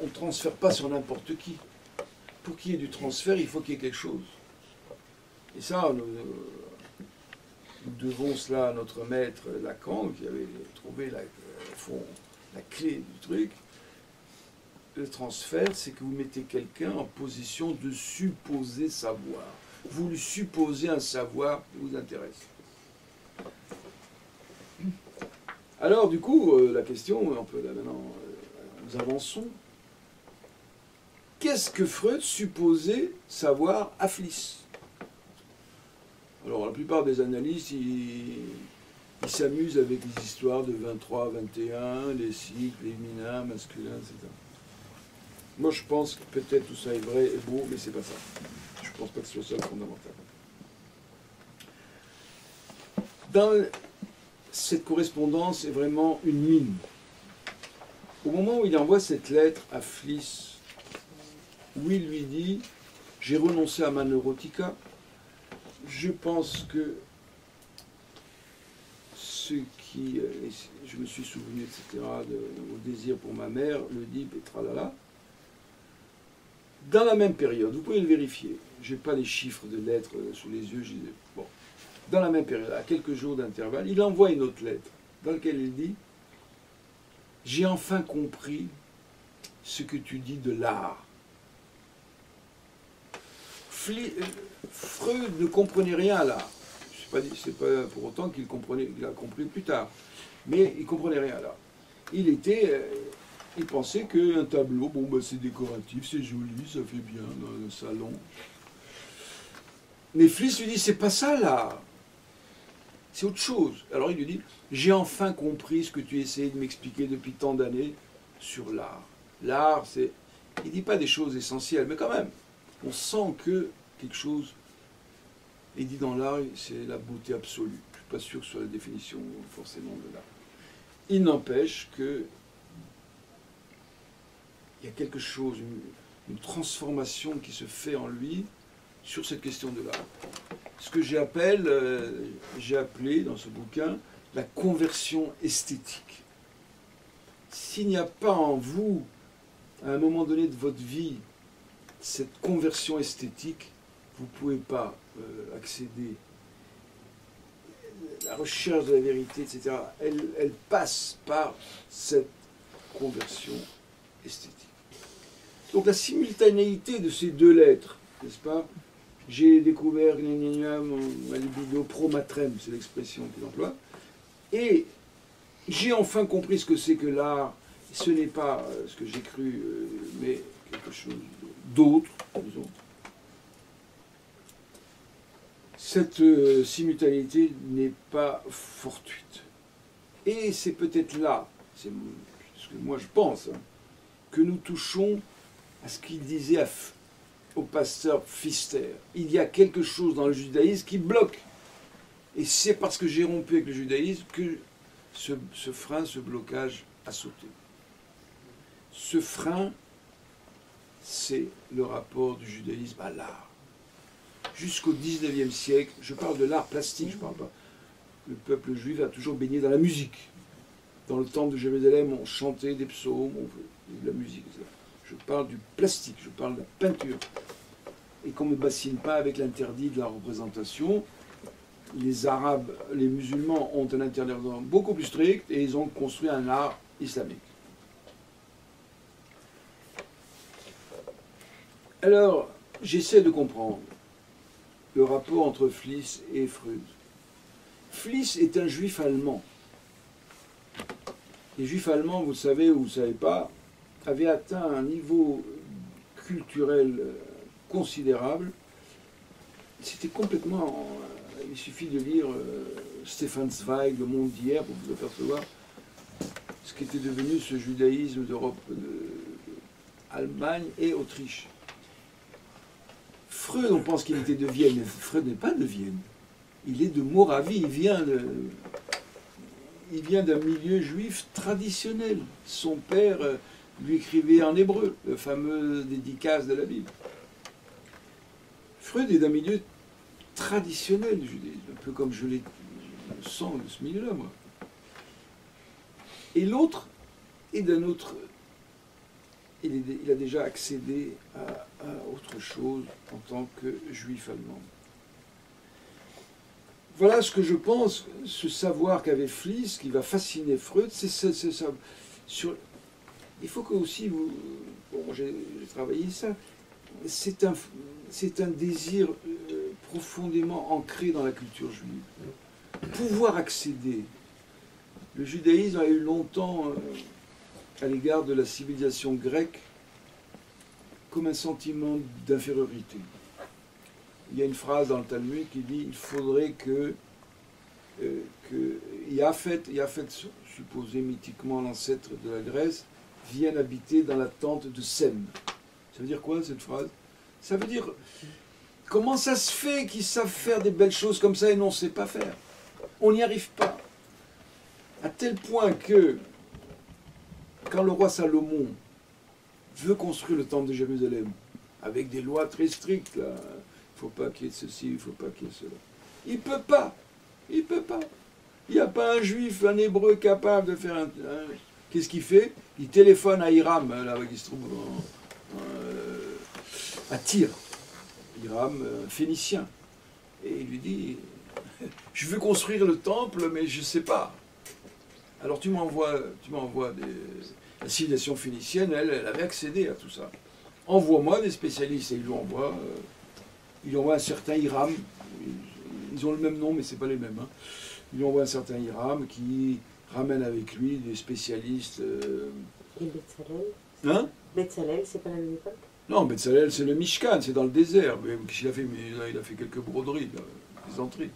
on ne transfère pas sur n'importe qui. Pour qu'il y ait du transfert, il faut qu'il y ait quelque chose. Et ça, nous devons cela à notre maître Lacan, qui avait trouvé la clé du truc. Le transfert, c'est que vous mettez quelqu'un en position de supposer savoir. Vous lui supposez un savoir qui vous intéresse. Alors, du coup, la question, on peut là maintenant, nous avançons. Qu'est-ce que Freud supposait savoir à Fliss? Alors, la plupart des analystes, ils s'amusent avec les histoires de 23, 21, les cycles, les féminins, masculins, etc. Moi, je pense que peut-être tout ça est vrai et beau, mais c'est pas ça. Je ne pense pas que ce soit ça le fondamental. Dans cette correspondance est vraiment une mine. Au moment où il envoie cette lettre à Fliss, où il lui dit « J'ai renoncé à ma neurotica », je pense que ce qui... je me suis souvenu, etc., au désir pour ma mère, l'Oedipe et tralala. Dans la même période, vous pouvez le vérifier, je n'ai pas les chiffres de lettres sous les yeux, bon. Dans la même période, à quelques jours d'intervalle, il envoie une autre lettre dans laquelle il dit « J'ai enfin compris ce que tu dis de l'art. » Freud ne comprenait rien à l'art. C'est pas pour autant qu'il a compris plus tard. Mais il ne comprenait rien à l'art. Il pensait qu'un tableau, bon, bah, c'est décoratif, c'est joli, ça fait bien dans le salon. Mais Fliss lui dit, c'est pas ça l'art. C'est autre chose. Alors il lui dit, j'ai enfin compris ce que tu essayais de m'expliquer depuis tant d'années sur l'art. L'art, c'est... Il ne dit pas des choses essentielles, mais quand même, on sent que quelque chose est dit dans l'art, c'est la beauté absolue. Je ne suis pas sûr que ce soit la définition forcément de l'art. Il n'empêche que il y a quelque chose, une transformation qui se fait en lui sur cette question de l'art. Ce que j'ai appelé dans ce bouquin la conversion esthétique. S'il n'y a pas en vous, à un moment donné de votre vie, cette conversion esthétique, vous ne pouvez pas accéder. La recherche de la vérité, etc., elle passe par cette conversion esthétique. Donc la simultanéité de ces deux lettres, n'est-ce pas? J'ai découvert ma libido pro matrem, c'est l'expression qu'il emploie, et j'ai enfin compris ce que c'est que l'art. Ce n'est pas ce que j'ai cru, mais quelque chose d'autre, disons. Cette simultanéité n'est pas fortuite. Et c'est peut-être là, c'est ce que moi je pense, hein, que nous touchons à ce qu'il disait au pasteur Pfister. Il y a quelque chose dans le judaïsme qui bloque. Et c'est parce que j'ai rompu avec le judaïsme que ce frein, ce blocage a sauté. Ce frein, c'est le rapport du judaïsme à l'art. Jusqu'au XIXe siècle, je parle de l'art plastique, je parle pas. Le peuple juif a toujours baigné dans la musique. Dans le temple de Jérusalem, on chantait des psaumes, on faisait de la musique, etc. Je parle du plastique, je parle de la peinture. Et qu'on ne me bassine pas avec l'interdit de la représentation. Les Arabes, les musulmans ont un interdit beaucoup plus strict et ils ont construit un art islamique. Alors, j'essaie de comprendre le rapport entre Fliess et Freud. Fliess est un juif allemand. Les juifs allemands, vous le savez ou vous ne savez pas, avaient atteint un niveau culturel considérable. C'était complètement... il suffit de lire Stefan Zweig, Le Monde d'hier, pour vous apercevoir ce qu'était devenu ce judaïsme d'Europe, d'Allemagne et Autriche. Freud, on pense qu'il était de Vienne, mais Freud n'est pas de Vienne. Il est de Moravie, il vient d'un milieu juif traditionnel. Son père lui écrivait en hébreu, le fameux dédicace de la Bible. Freud est d'un milieu traditionnel du judaïsme, un peu comme je le sens de ce milieu-là, moi. Et l'autre est d'un autre... Il a déjà accédé à autre chose en tant que juif allemand. Voilà ce que je pense, ce savoir qu'avait Fliess, qui va fasciner Freud, c'est ça. Il faut que aussi vous... Bon, j'ai travaillé ça. C'est un désir profondément ancré dans la culture juive. Pouvoir accéder. Le judaïsme a eu longtemps, à l'égard de la civilisation grecque, comme un sentiment d'infériorité. Il y a une phrase dans le Talmud qui dit il faudrait que Japhet, supposé mythiquement l'ancêtre de la Grèce, vienne habiter dans la tente de Sem. Ça veut dire quoi cette phrase? Ça veut dire comment ça se fait qu'ils savent faire des belles choses comme ça et nous on ne sait pas faire. On n'y arrive pas. À tel point que quand le roi Salomon veut construire le temple de Jérusalem, avec des lois très strictes, là, il ne faut pas qu'il y ait ceci, il ne faut pas qu'il y ait cela. Il ne peut pas. Il ne peut pas. Il n'y a pas un juif, un hébreu capable de faire un... Qu'est-ce qu'il fait? Il téléphone à Hiram, là, qui se trouve à Tyr. Hiram, phénicien. Et il lui dit, je veux construire le temple, mais je ne sais pas. Alors tu m'envoies la civilisation phénicienne, elle avait accédé à tout ça. Envoie-moi des spécialistes. Et il lui envoie un certain Hiram. Ils ont le même nom, mais ce n'est pas les mêmes. Hein. Il lui envoie un certain Hiram qui ramène avec lui des spécialistes. Et Betzalel? Hein? Betzalel, c'est pas la même époque? Non, Betzalel, c'est le Mishkan, c'est dans le désert. Mais qu'est-ce qu'il a fait? Il a fait quelques broderies, là, des entrées.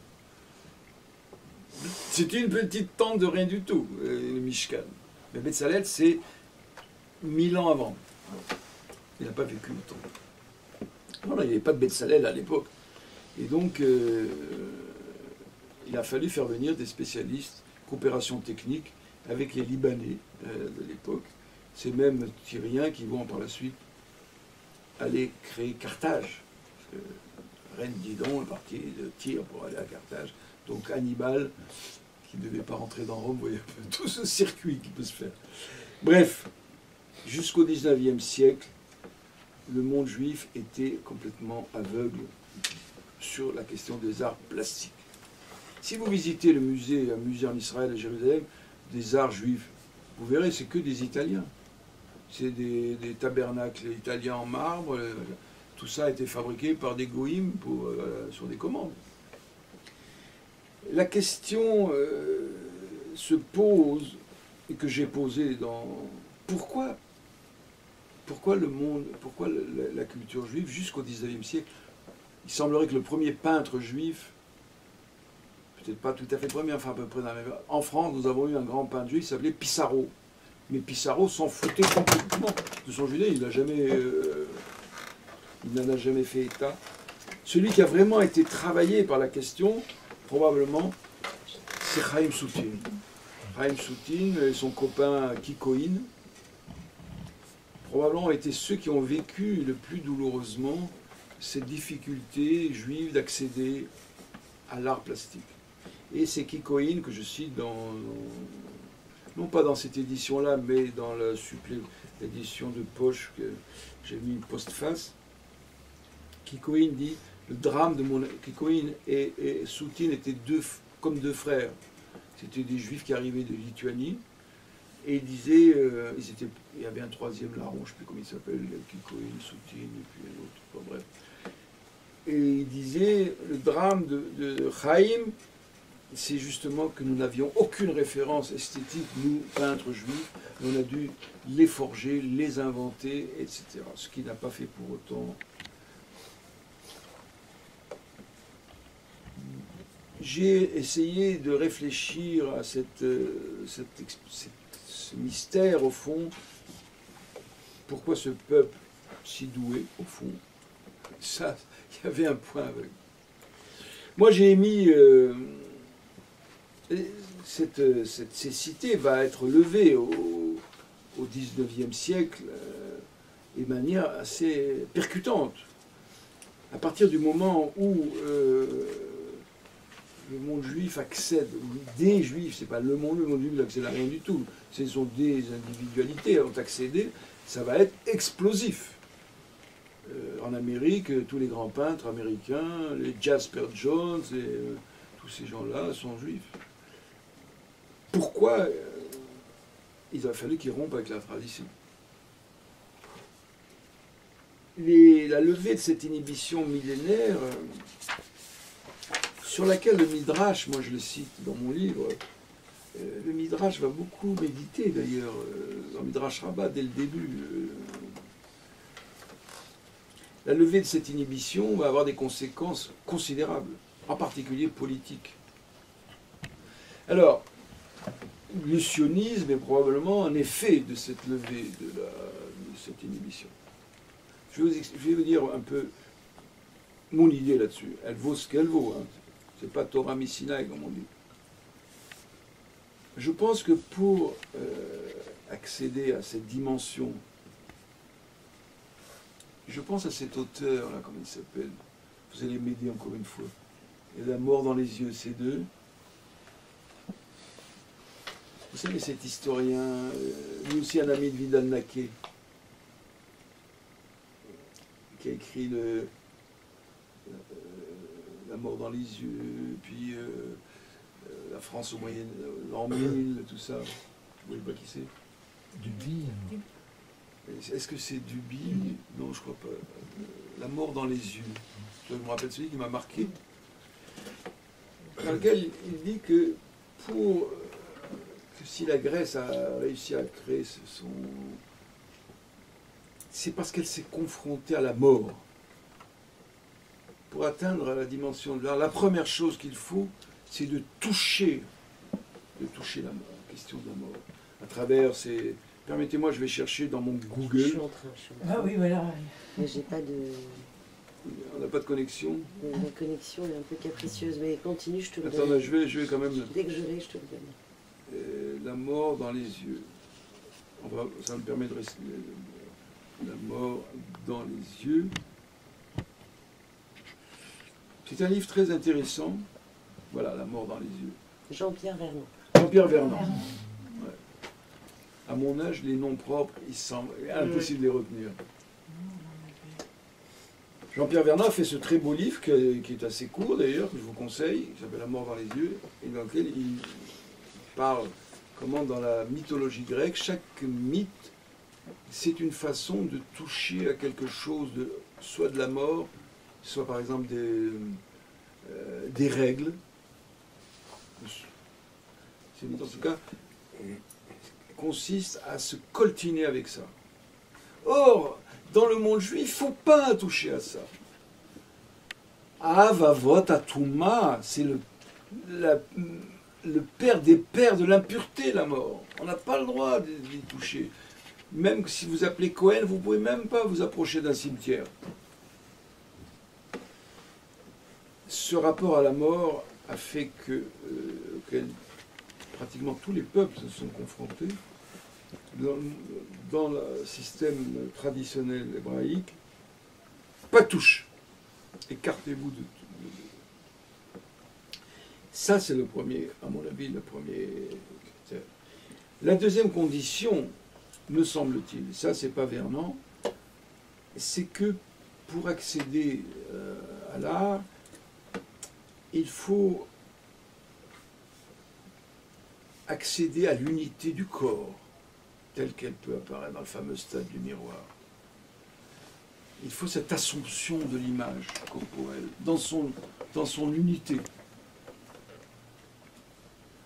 C'était une petite tente de rien du tout, le Mishkan. Mais Betzalel, c'est 1000 ans avant. Il n'a pas vécu longtemps. Voilà, il n'y avait pas de Betzalel à l'époque. Et donc, il a fallu faire venir des spécialistes, coopération technique, avec les Libanais de l'époque. C'est même Tyriens qui vont par la suite aller créer Carthage. Parce que Reine Didon est parti de Tyr pour aller à Carthage. Donc Hannibal, qui ne devait pas rentrer dans Rome, vous voyez un peu tout ce circuit qui peut se faire. Bref, jusqu'au XIXe siècle, le monde juif était complètement aveugle sur la question des arts plastiques. Si vous visitez un musée en Israël, à Jérusalem, des arts juifs, vous verrez, c'est que des Italiens. C'est des tabernacles italiens en marbre. Tout ça a été fabriqué par des goïms sur des commandes. La question se pose, et que j'ai posée dans... Pourquoi le monde, pourquoi la culture juive jusqu'au XIXe siècle? Il semblerait que le premier peintre juif, peut-être pas tout à fait le premier, enfin à peu près dans la même... En France, nous avons eu un grand peintre juif qui s'appelait Pissarro. Mais Pissarro s'en foutait complètement de son judaïsme. Il n'en a jamais fait état. Celui qui a vraiment été travaillé par la question, probablement, c'est Chaim Soutine. Chaim Soutine et son copain Kikoïn, probablement ont été ceux qui ont vécu le plus douloureusement cette difficulté juive d'accéder à l'art plastique. Et c'est Kikoïn que je cite non pas dans cette édition-là, mais dans l'édition de poche que j'ai mis postface. Kikoïn dit, le drame de mon... Kikoïn et Soutine étaient comme deux frères. C'était des juifs qui arrivaient de Lituanie. Et il disait, il y avait un troisième larron, je ne sais plus comment il s'appelle, Kikoïne, Soutine, et puis un autre, enfin, bref. Et il disait, le drame de Chaim, c'est justement que nous n'avions aucune référence esthétique, nous, peintres juifs, on a dû les forger, les inventer, etc. Ce qui n'a pas fait pour autant. J'ai essayé de réfléchir à ce mystère, au fond. Pourquoi ce peuple si doué, au fond? Ça, il y avait un point aveugle. Moi, j'ai émis... cette cécité va être levée au XIXe siècle de manière assez percutante. À partir du moment où le monde juif accède, des juifs, c'est pas le monde juif n'accède à rien du tout, ce sont des individualités qui ont accédé, ça va être explosif. En Amérique, tous les grands peintres américains, les Jasper Jones, et, tous ces gens-là sont juifs. Pourquoi il a fallu qu'ils rompent avec la tradition? La levée de cette inhibition millénaire, sur laquelle le Midrash, moi je le cite dans mon livre, le Midrash va beaucoup méditer d'ailleurs, dans Midrash Rabbah dès le début. La levée de cette inhibition va avoir des conséquences considérables, en particulier politiques. Alors, le sionisme est probablement un effet de cette levée de cette inhibition. Je vais vous dire un peu mon idée là-dessus. Elle vaut ce qu'elle vaut. Hein. C'est pas Torah Missinaï, comme on dit. Je pense que pour accéder à cette dimension, je pense à cet auteur, là, comment il s'appelle? Vous allez m'aider encore une fois. Il y a La mort dans les yeux, c'est deux. Vous savez, cet historien, lui aussi un ami de Vidal Naquet, qui a écrit La mort dans les yeux, puis La France au Moyen l'an 1000, tout ça. Vous voyez pas qui c'est? Duby. Est-ce que c'est Duby? Non, je crois pas. La mort dans les yeux. Je me rappelle celui qui m'a marqué. Dans lequel il dit que si la Grèce a réussi à créer c'est parce qu'elle s'est confrontée à la mort. Pour atteindre la dimension de l'art, la première chose qu'il faut, c'est de toucher la mort, la question de la mort. À travers ces... Permettez-moi, je vais chercher dans mon Google. Je suis en train. Ah oui, voilà. Mais j'ai pas de... On n'a pas de connexion. La connexion est un peu capricieuse, mais continue, je te le Attends, donne. je vais quand même... Dès que je l'ai, je te le donne. La mort dans les yeux. Ça me permet de rester... La mort dans les yeux. C'est un livre très intéressant. Voilà, La mort dans les yeux. Jean-Pierre Vernon. Jean-Pierre Vernon. Ouais. À mon âge, les noms propres, il semble impossible de les retenir. Jean-Pierre Vernon a fait ce très beau livre qui est assez court d'ailleurs, que je vous conseille, qui s'appelle La mort dans les yeux, et dans lequel il parle comment dans la mythologie grecque, chaque mythe, c'est une façon de toucher à quelque chose, soit de la mort, soit par exemple des règles. Ces mythes en tout cas consistent à se coltiner avec ça. Or, dans le monde juif, il ne faut pas toucher à ça. Avavot Atuma, c'est le père des pères de l'impureté, la mort. On n'a pas le droit d'y toucher. Même si vous appelez Cohen, vous ne pouvez même pas vous approcher d'un cimetière. Ce rapport à la mort a fait auquel pratiquement tous les peuples se sont confrontés. Dans le système traditionnel hébraïque, pas touche. Écartez-vous de tout. Ça, c'est le premier, à mon avis, le premier critère. La deuxième condition, me semble-t-il, ça, c'est pas Vernon, c'est que pour accéder à l'art, il faut accéder à l'unité du corps. telle qu'elle peut apparaître dans le fameux stade du miroir. Il faut cette assomption de l'image corporelle dans son unité.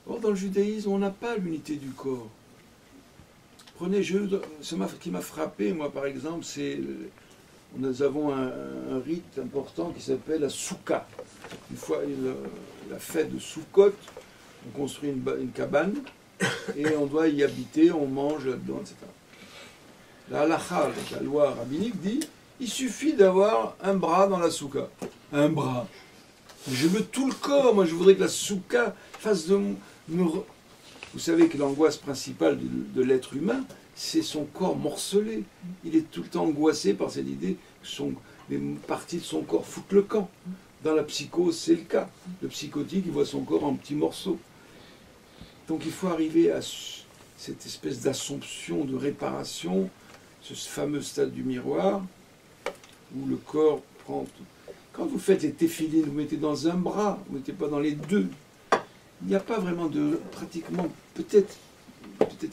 Or, dans le judaïsme, on n'a pas l'unité du corps. Prenez, ce qui m'a frappé, moi, par exemple, c'est... Nous avons un rite important qui s'appelle la Souka. Une fois la fête de Soukot, on construit une cabane et on doit y habiter, on mange là-dedans, etc. La halakha, la loi rabbinique, dit il suffit d'avoir un bras dans la Souka. Un bras. Je veux tout le corps, moi je voudrais que la Souka fasse de Vous savez que l'angoisse principale de l'être humain, c'est son corps morcelé. Il est tout le temps angoissé par cette idée que les parties de son corps foutent le camp. Dans la psychose, c'est le cas. Le psychotique, il voit son corps en petits morceaux. Donc il faut arriver à cette espèce d'assomption, de réparation, ce fameux stade du miroir, où le corps prend tout. Quand vous faites les téphilines, vous mettez dans un bras, vous ne mettez pas dans les deux. Il n'y a pas vraiment de... pratiquement, peut-être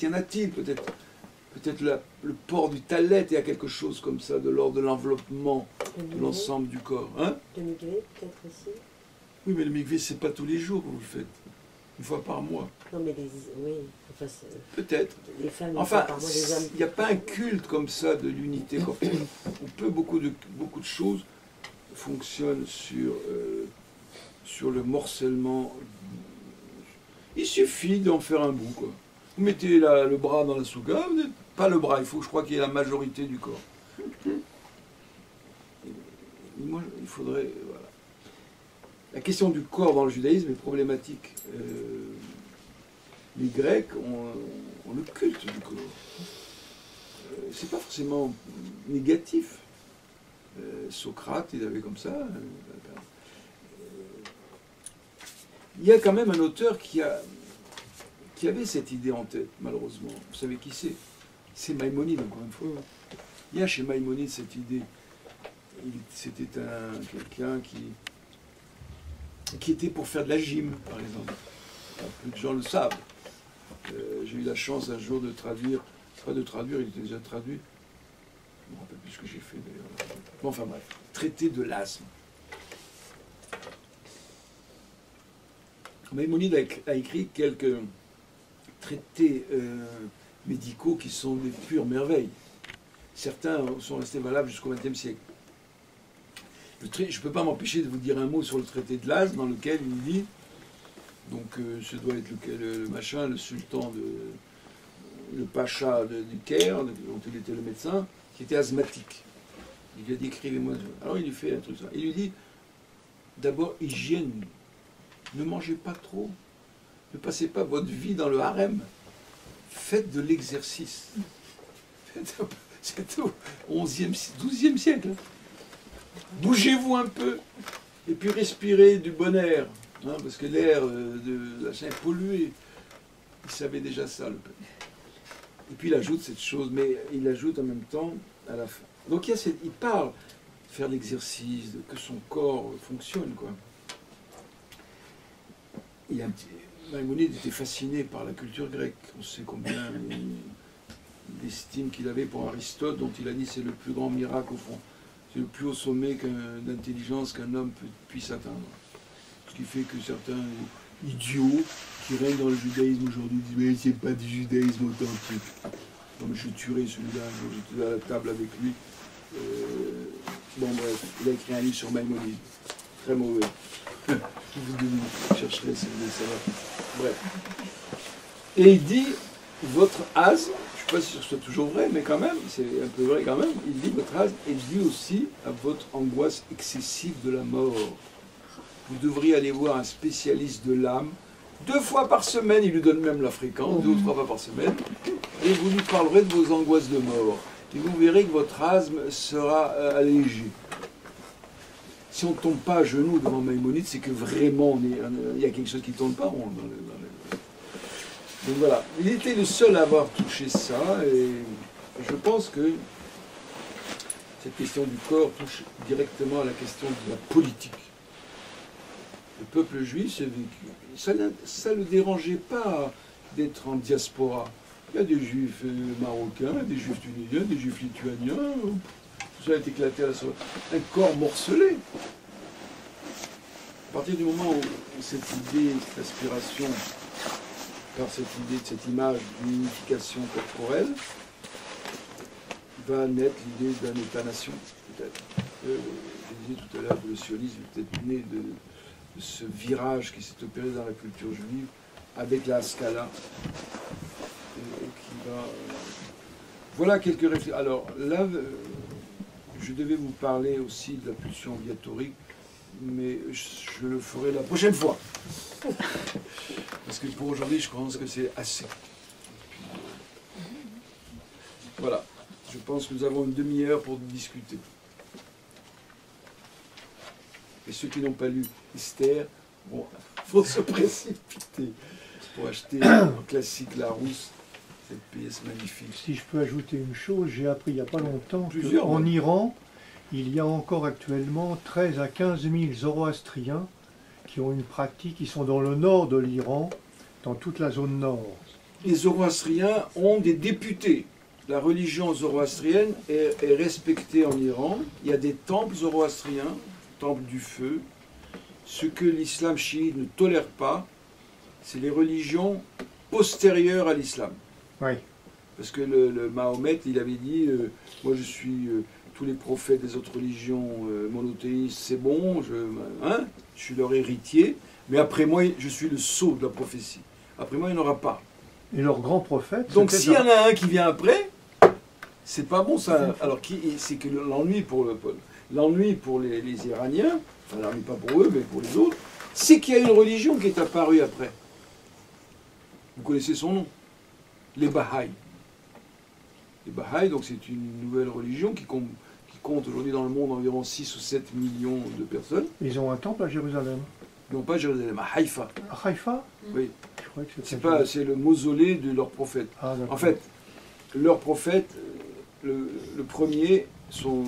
y en a-t-il, peut-être le port du talet, il y a quelque chose comme ça, de l'ordre de l'enveloppement de l'ensemble du corps. Hein? Le mikvé, peut-être aussi. Oui, mais le mikvé, c'est pas tous les jours que vous le faites. Une fois par mois. Non, mais oui, enfin, peut-être. Les femmes, enfin, par mois, les hommes. Il n'y a pas un culte comme ça de l'unité corporelle. On peut, beaucoup de choses fonctionnent sur le morcellement. Il suffit d'en faire un bout, quoi. Vous mettez le bras dans la souka, vous n'êtes pas le bras, je crois qu'il y ait la majorité du corps. Moi, il faudrait... Voilà. La question du corps dans le judaïsme est problématique. Les Grecs ont le culte du corps. C'est pas forcément négatif. Socrate, il avait comme ça. Il y a quand même un auteur qui avait cette idée en tête, malheureusement. Vous savez qui c'est? C'est Maïmonide, encore une fois. Il y a chez Maïmonide cette idée. C'était quelqu'un qui était pour faire de la gym, par exemple. Peu de gens le savent. J'ai eu la chance un jour de traduire, pas de traduire, il était déjà traduit. Je ne me rappelle plus ce que j'ai fait d'ailleurs. Bon, enfin bref, traité de l'asthme. Maïmonide a écrit quelques traités médicaux qui sont des pures merveilles. Certains sont restés valables jusqu'au XXe siècle. Je ne peux pas m'empêcher de vous dire un mot sur le traité de l'asthme, dans lequel il dit, donc ce doit être le machin, le sultan, le pacha du Caire, dont il était le médecin, qui était asthmatique. Il lui a dit, écrivez-moi. Alors il lui fait un truc ça. Il lui dit, d'abord, hygiène. Ne mangez pas trop. Ne passez pas votre vie dans le harem. Faites de l'exercice. C'est au 12e siècle. Bougez-vous un peu. Et puis respirez du bon air. Hein, parce que l'air de la Chine est pollué. Il savait déjà ça, le peuple. Et puis il ajoute cette chose, mais il ajoute en même temps à la fin. Donc il parle de faire l'exercice, que son corps fonctionne, quoi. Maïmonide était fasciné par la culture grecque. On sait combien l'estime qu'il avait pour Aristote, dont il a dit c'est le plus grand miracle au fond. C'est le plus haut sommet d'intelligence qu'un homme puisse atteindre. Ce qui fait que certains idiots qui règnent dans le judaïsme aujourd'hui disent mais c'est pas du judaïsme authentique. Non mais je tuerai celui-là, j'étais à la table avec lui. Bon bref, il a écrit un livre sur Maïmonide. Très mauvais. Vous chercherez si vous voulez savoir. Bref. Et il dit, votre asthme, je ne sais pas si ce soit toujours vrai, mais quand même, c'est un peu vrai quand même, il dit votre asthme est dû aussi à votre angoisse excessive de la mort. Vous devriez aller voir un spécialiste de l'âme 2 fois par semaine, il lui donne même la fréquence, 2 ou 3 fois par semaine, et vous lui parlerez de vos angoisses de mort. Et vous verrez que votre asthme sera allégé. Si on ne tombe pas à genoux devant Maïmonide, c'est que vraiment il y a quelque chose qui ne tourne pas rond. Donc voilà, il était le seul à avoir touché ça, et je pense que cette question du corps touche directement à la question de la politique. Le peuple juif, ça ne le dérangeait pas d'être en diaspora. Il y a des juifs marocains, des juifs tunisiens, des juifs lituaniens. Tout ça est éclaté à la sauce. Un corps morcelé. À partir du moment où cette idée, cette aspiration, par cette idée, cette image d'une unification corporelle, va naître l'idée d'un État-nation, peut-être. Je disais tout à l'heure que le sionisme est peut-être né de ce virage qui s'est opéré dans la culture juive avec la Haskalah. Qui va, voilà quelques réflexions. Alors là, je devais vous parler aussi de la pulsion viatorique, mais je le ferai la prochaine fois. Parce que pour aujourd'hui, je pense que c'est assez. Voilà. Je pense que nous avons une demi-heure pour discuter. Et ceux qui n'ont pas lu Esther, bon, faut se précipiter pour acheter un classique Larousse, cette pièce magnifique. Si je peux ajouter une chose, j'ai appris il n'y a pas longtemps Plusieurs, qu'en ouais. Iran, il y a encore actuellement 13 à 15 000 zoroastriens qui ont une pratique, qui sont dans le nord de l'Iran, dans toute la zone nord. Les zoroastriens ont des députés. La religion zoroastrienne est respectée en Iran. Il y a des temples zoroastriens, temple du feu. Ce que l'islam chiite ne tolère pas, c'est les religions postérieures à l'islam. Oui. Parce que le Mahomet, il avait dit, moi je suis tous les prophètes des autres religions monothéistes, c'est bon, je suis leur héritier, mais après moi, je suis le sceau de la prophétie. Après moi, il n'y en aura pas. Et leur grand prophète... Donc c'était s'il y en a un qui vient après, c'est pas bon ça. Alors c'est que l'ennui pour les Iraniens, enfin l'ennui pas pour eux, mais pour les autres, c'est qu'il y a une religion qui est apparue après. Vous connaissez son nom, les Bahaïs. Les Bahaïs, donc c'est une nouvelle religion qui compte aujourd'hui dans le monde environ 6 ou 7 millions de personnes. Ils ont un temple à Jérusalem. Non pas Jérusalem, à Haïfa. À Haïfa? Oui. Je croyais que c'était... C'est le mausolée de leur prophète. Ah, d'accord. En fait, leur prophète, le premier, son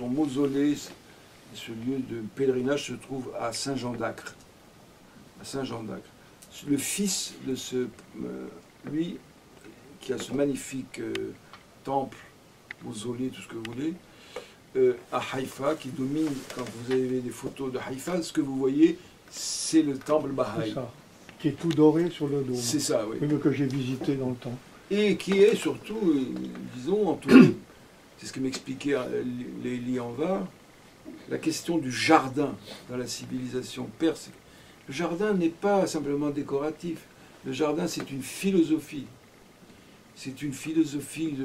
mausolée, ce lieu de pèlerinage se trouve à Saint-Jean d'Acre. À Saint-Jean d'Acre. Le fils de lui, qui a ce magnifique temple, mausolée, tout ce que vous voulez, à Haïfa, qui domine, quand vous avez des photos de Haïfa, ce que vous voyez, c'est le temple Bahaï. C'est ça. Qui est tout doré sur le dôme. C'est ça, oui. Oui, mais que j'ai visité dans le temps. Et qui est surtout, disons, entouré, c'est ce que m'expliquait Lélie Anvar, la question du jardin dans la civilisation perse. Le jardin n'est pas simplement décoratif. Le jardin, c'est une philosophie. C'est une philosophie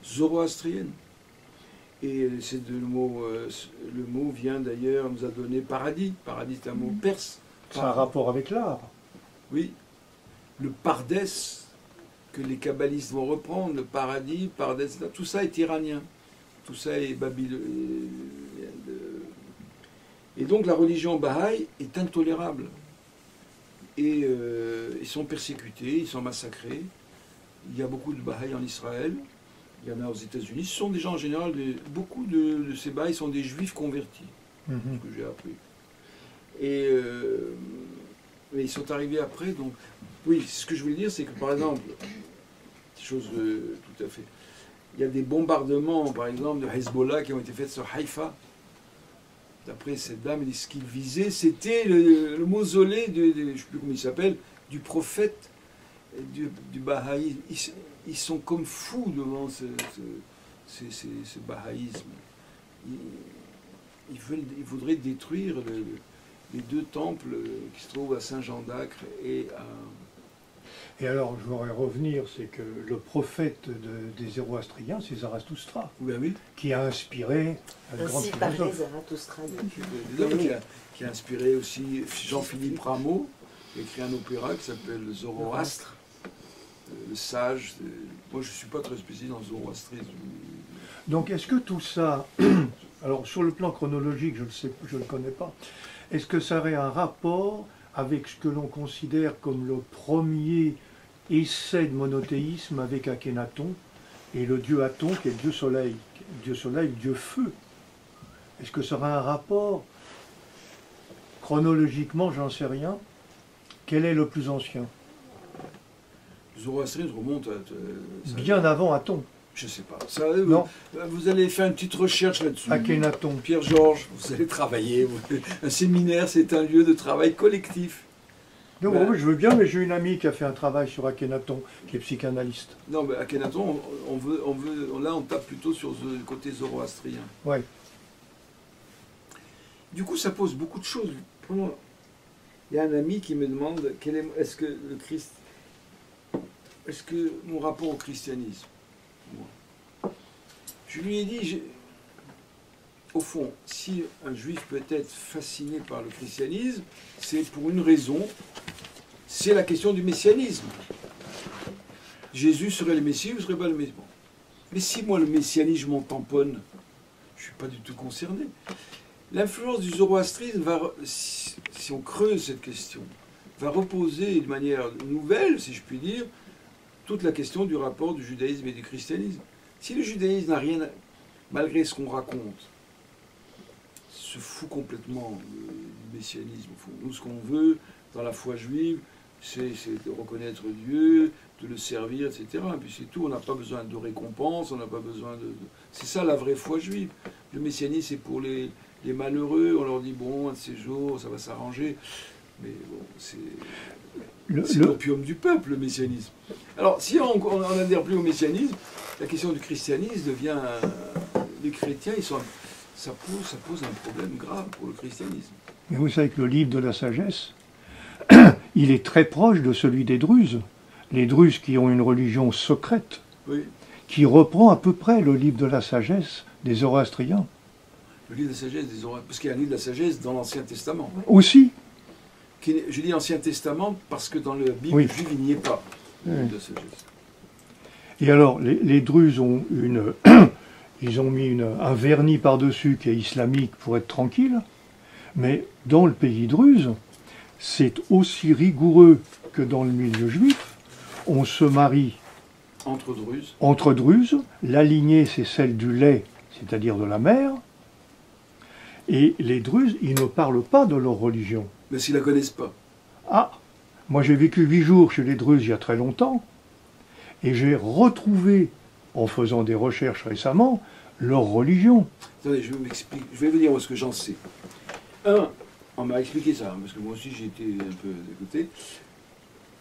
zoroastrienne. Et le mot vient d'ailleurs, nous a donné paradis. Paradis, c'est un mot perse. C'est un rapport avec l'art. Oui. Le pardès, que les kabbalistes vont reprendre, le paradis, pardès, tout ça est iranien. Tout ça est babylonien. Et donc la religion bahaï est intolérable. Et ils sont persécutés, ils sont massacrés. Il y a beaucoup de bahaïs en Israël, il y en a aux États-Unis. Ce sont des gens en général, beaucoup de ces bahaïs sont des juifs convertis, ce que j'ai appris. Et mais ils sont arrivés après, donc oui, ce que je voulais dire, c'est que par exemple, chose tout à fait, il y a des bombardements, par exemple, de Hezbollah qui ont été faits sur Haïfa. D'après cette dame, ce qu'il visait, c'était le mausolée, je ne sais plus comment il s'appelle, du prophète du Bahaï. Ils sont comme fous devant ce bahaïsme. Ils voudraient détruire les deux temples qui se trouvent à Saint-Jean d'Acre et à... Et alors, je voudrais revenir, c'est que le prophète des Zoroastriens, c'est Zarathustra, oui. qui a inspiré un grand Ainsi parlait philosophe. Zarathustra. Qui a inspiré aussi Jean-Philippe Rameau, qui a écrit un opéra qui s'appelle Zoroastre, le sage. Moi, je ne suis pas très spécialisé dans le zoroastrisme. Donc, est-ce que tout ça, alors sur le plan chronologique, je ne le connais pas, est-ce que ça aurait un rapport avec ce que l'on considère comme le premier essai de monothéisme avec Akhenaton et le dieu Aton, qui est le dieu soleil, dieu feu? Est-ce que ça aura un rapport? Chronologiquement, j'en sais rien. Quel est le plus ancien? Zoroastrien remonte à... Bien avant Aton. Je sais pas. Ça, Non. vous allez faire une petite recherche là-dessus. Akhenaton. Pierre-Georges, vous allez travailler. Un séminaire, c'est un lieu de travail collectif. Non, Ben, oui, je veux bien, mais j'ai une amie qui a fait un travail sur Akhenaton, qui est psychanalyste. Non, mais Akhenaton, là, on tape plutôt sur le côté zoroastrien. Ouais. Du coup, ça pose beaucoup de choses. Il y a un ami qui me demande est-ce que le Christ, est-ce que mon rapport au christianisme. Moi. Je lui ai dit, au fond, si un juif peut être fasciné par le christianisme, c'est pour une raison, c'est la question du messianisme. Jésus serait le Messie ou ne serait pas le Messie? Bon. Mais si moi, le messianisme, je m'en tamponne, je ne suis pas du tout concerné. L'influence du zoroastrisme, si on creuse cette question, va reposer de manière nouvelle, si je puis dire, toute la question du rapport du judaïsme et du christianisme. Si le judaïsme n'a rien, malgré ce qu'on raconte, se fout complètement du messianisme. Nous, ce qu'on veut dans la foi juive, c'est de reconnaître Dieu, de le servir, etc. Et puis c'est tout, on n'a pas besoin de récompense, on n'a pas besoin de... C'est ça la vraie foi juive. Le messianisme, c'est pour les malheureux, on leur dit, bon, un de ces jours, ça va s'arranger. Mais bon, c'est l'opium du peuple, le messianisme. Alors, si on n'adhère plus au messianisme, la question du christianisme devient... les chrétiens, ça pose un problème grave pour le christianisme. Mais vous savez que le livre de la sagesse, il est très proche de celui des Druzes. Les Druzes qui ont une religion secrète, oui. Qui reprend à peu près le livre de la sagesse des Zoroastriens. Le livre de la sagesse des Zoroastriens, parce qu'il y a un livre de la sagesse dans l'Ancien Testament. Aussi. Je dis Ancien Testament parce que dans la Bible oui. juive, il n'y est pas. Le livre Oui. de la sagesse. Et alors, les Druzes ont ils ont mis un vernis par-dessus qui est islamique pour être tranquille, mais dans le pays druze, c'est aussi rigoureux que dans le milieu juif. On se marie entre Druzes. La lignée, c'est celle du lait, c'est-à-dire de la mère. Et les Druzes, ils ne parlent pas de leur religion. Mais s'ils ne la connaissent pas. Ah, moi j'ai vécu 8 jours chez les Druzes il y a très longtemps, et j'ai retrouvé, en faisant des recherches récemment, leur religion. Attendez, je vais vous dire ce que j'en sais. On m'a expliqué ça, parce que moi aussi j'ai été un peu dégoûté.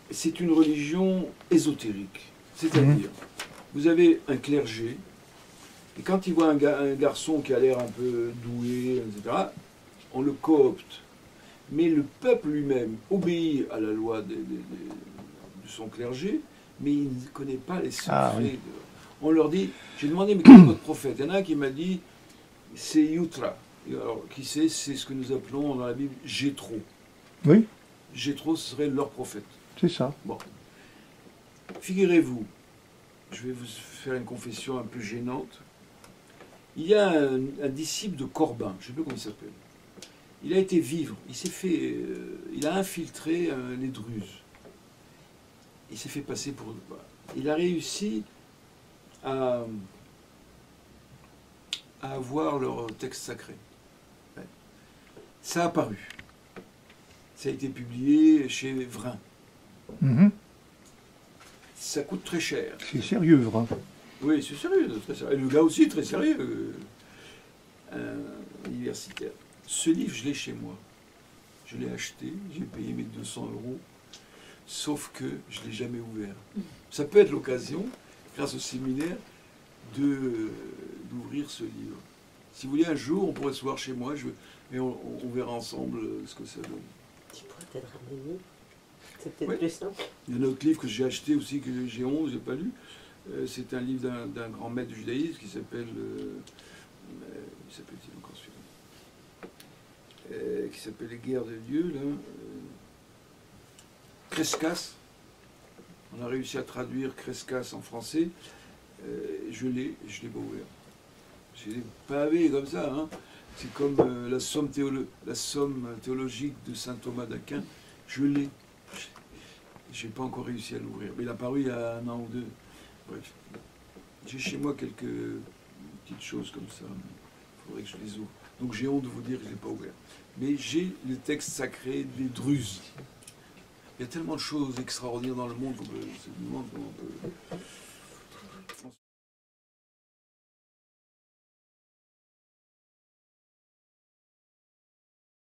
C'est une religion ésotérique. C'est-à-dire, vous avez un clergé, et quand il voit un garçon qui a l'air un peu doué, etc., on le coopte. Mais le peuple lui-même obéit à la loi de son clergé, mais il ne connaît pas les secrets. Ah, oui. On leur dit, j'ai demandé, mais quel est votre prophète? Il y en a un qui m'a dit, c'est Yutra. Alors, qui c'est? C'est ce que nous appelons dans la Bible Jéthro. Oui. Jéthro serait leur prophète. C'est ça. Bon. Figurez-vous, je vais vous faire une confession un peu gênante. Il y a un disciple de Corbin, je ne sais plus comment il s'appelle. Il a été vivre, il a infiltré les Druzes. Il s'est fait passer pour... Il a réussi à avoir leur texte sacré. Ouais. Ça a paru. Ça a été publié chez Vrin. Ça coûte très cher. C'est sérieux, Vrin. Oui, c'est sérieux, très sérieux. Et le gars aussi, très sérieux. Universitaire. Ce livre, je l'ai chez moi. Je l'ai acheté, j'ai payé mes 200 €, sauf que je ne l'ai jamais ouvert. Ça peut être l'occasion, grâce au séminaire, d'ouvrir ce livre. Si vous voulez, un jour, on pourrait se voir chez moi, et on verra ensemble ce que ça donne. Tu pourrais peut-être ramener le livre. C'est peut-être plus simple. Il y a un autre livre que j'ai acheté aussi, que j'ai honte, je n'ai pas lu. C'est un livre d'un grand maître du judaïsme qui s'appelle... il s'appelle-t-il encore celui-là, qui s'appelle Les Guerres de Dieu, là. Crescas. On a réussi à traduire Crescas en français. Je l'ai pas ouvert. C'est des pavés comme ça, hein. C'est comme la somme théologique de saint Thomas d'Aquin. Je l'ai. Je n'ai pas encore réussi à l'ouvrir. Mais il a paru il y a 1 an ou 2. Bref. J'ai chez moi quelques petites choses comme ça. Il faudrait que je les ouvre. Donc j'ai honte de vous dire que je ne l'ai pas ouvert. Mais j'ai le texte sacré des Druzes. Il y a tellement de choses extraordinaires dans le monde qu'on se demande comment on peut...